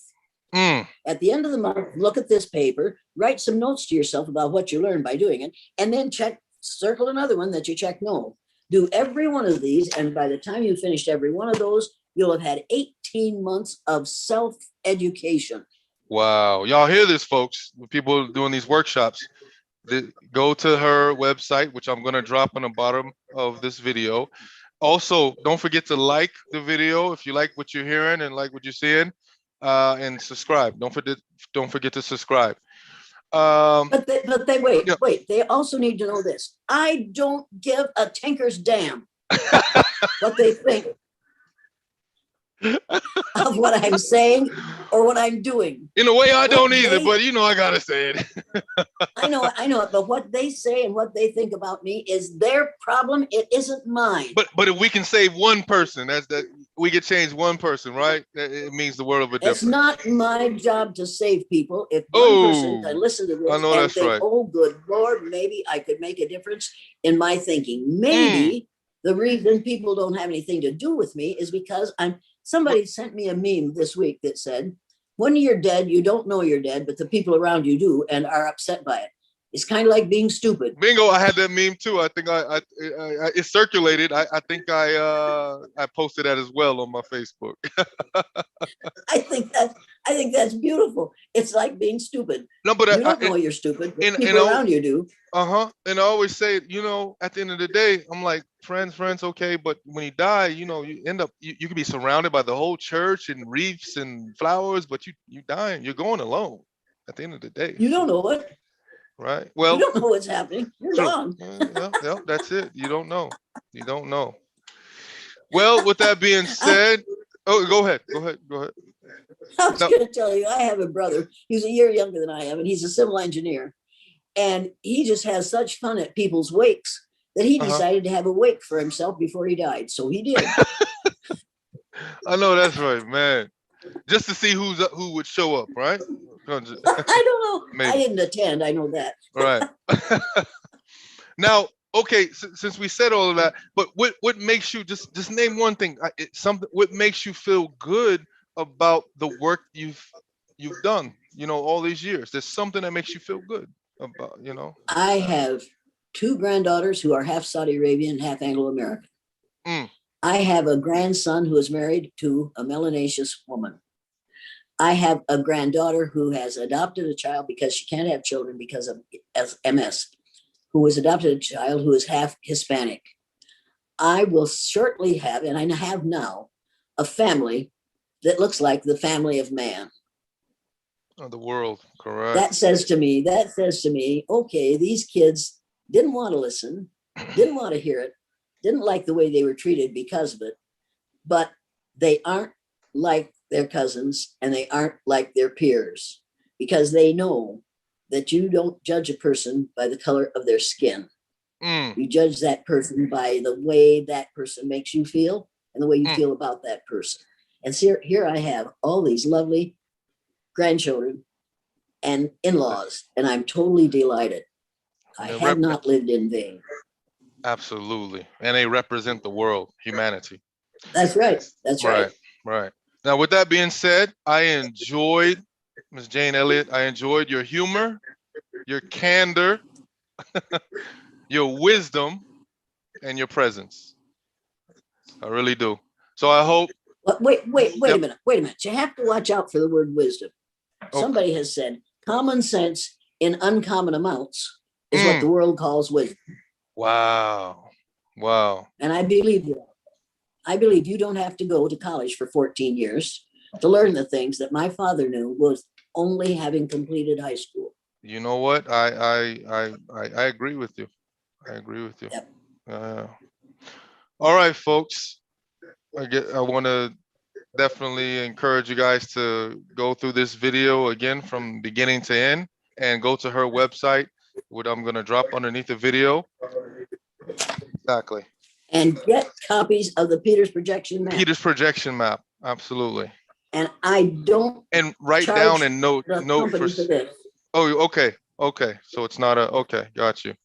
At the end of the month, look at this paper, write some notes to yourself about what you learned by doing it, and then circle another one that you check no. Do every one of these, and by the time you finished every one of those, you'll have had 18 months of self-education. Wow. Y'all hear this, folks? People doing these workshops. Go to her website, which I'm going to drop on the bottom of this video. Also, don't forget to like the video if you like what you're hearing and like what you're seeing, and subscribe. Don't forget to subscribe. But they wait. They also need to know this. I don't give a tinker's damn what they think of what I'm saying or what I'm doing. In a way, I don't either, but I gotta say it. I know it. But what they say and what they think about me is their problem. It isn't mine. But if we can save one person, we could change one person, right? It means the world of a difference. It's not my job to save people. If one person can listen to this and think, oh, good Lord, maybe I could make a difference in my thinking. Maybe the reason people don't have anything to do with me is because I'm Somebody sent me a meme this week that said, when you're dead, you don't know you're dead, but the people around you do and are upset by it. It's kind of like being stupid. Bingo! I had that meme too. I think I it circulated. I think I posted that as well on my Facebook. I think that's beautiful. It's like being stupid. No, but you don't know you're stupid, but people around you do. And I always say, you know, at the end of the day, I'm like, friends, okay, but when you die, you know, you end up you can be surrounded by the whole church and wreaths and flowers, but you dying, you're going alone at the end of the day. You don't know it. Right. Well, you don't know what's happening. You're gone. Yeah, that's it. You don't know. You don't know. Well, with that being said, go ahead. I was going to tell you, I have a brother. He's a year younger than I am, and he's a civil engineer. And he just has such fun at people's wakes that he decided to have a wake for himself before he died. So he did. I know that's right, man. Just to see who would show up, right? I don't know. Maybe. I didn't attend. I know that. Right. Now, okay, since we said all of that, but what makes you just name one thing? What makes you feel good about the work you've done? You know, all these years. There's something that makes you feel good about. You know. I have 2 granddaughters who are half Saudi Arabian, half Anglo-American. I have a grandson who is married to a melanaceous woman. I have a granddaughter who has adopted a child because she can't have children because of MS, who has adopted a child who is half Hispanic. I will shortly have, and I have now, a family that looks like the family of man. Of the world, correct. That says to me, okay, these kids didn't want to listen, didn't want to hear it, didn't like the way they were treated because of it, but they aren't like their cousins and they aren't like their peers because they know that you don't judge a person by the color of their skin. You judge that person by the way that person makes you feel and the way you feel about that person. And so here I have all these lovely grandchildren and in-laws, and I'm totally delighted. I have not lived in vain. Absolutely. And they represent the world, humanity. That's right. That's right. Right. Now, with that being said, I enjoyed, Ms. Jane Elliott, I enjoyed your humor, your candor, your wisdom, and your presence. I really do. So I hope. Wait a minute. You have to watch out for the word wisdom. Okay. Somebody has said common sense in uncommon amounts is what the world calls wisdom. Wow. And I believe that. I believe you don't have to go to college for 14 years to learn the things that my father knew was only having completed high school. You know what? I agree with you. I agree with you. Yep. All right, folks. I want to definitely encourage you guys to go through this video again from beginning to end and go to her website, what I'm going to drop underneath the video. Exactly. And get copies of the Peters projection map. Peters projection map, absolutely. And I don't. And write down and note for this. Oh, okay. So it's not okay. Got you.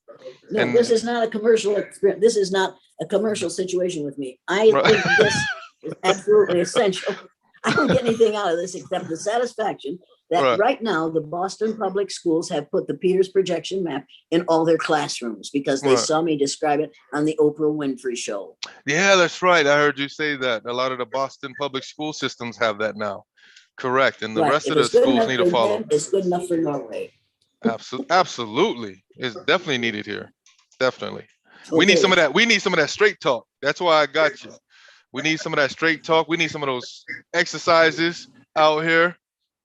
No, and this is not a commercial experience. This is not a commercial situation with me. I think this is absolutely essential. I don't get anything out of this except the satisfaction that right now the Boston public schools have put the Peters projection map in all their classrooms because they saw me describe it on the Oprah Winfrey Show. Yeah, that's right. I heard you say that. A lot of the Boston public school systems have that now. Correct. And the rest of the schools need to follow. It's good enough for Norway. Absolutely. It's definitely needed here. Definitely. Okay. We need some of that. We need some of that straight talk. That's why I got you. We need some of that straight talk. We need some of those exercises out here.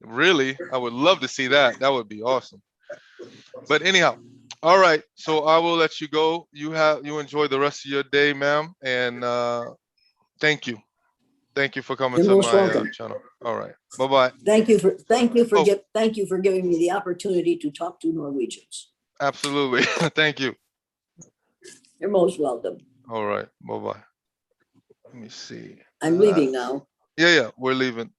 Really, I would love to see that. That would be awesome. But anyhow, all right. So I will let you go. You enjoy the rest of your day, ma'am. And thank you. Thank you for coming to my channel. All right. Bye-bye. Thank you for giving me the opportunity to talk to Norwegians. Absolutely. Thank you. You're most welcome. All right. Bye-bye. Let me see. I'm leaving now. Yeah, we're leaving.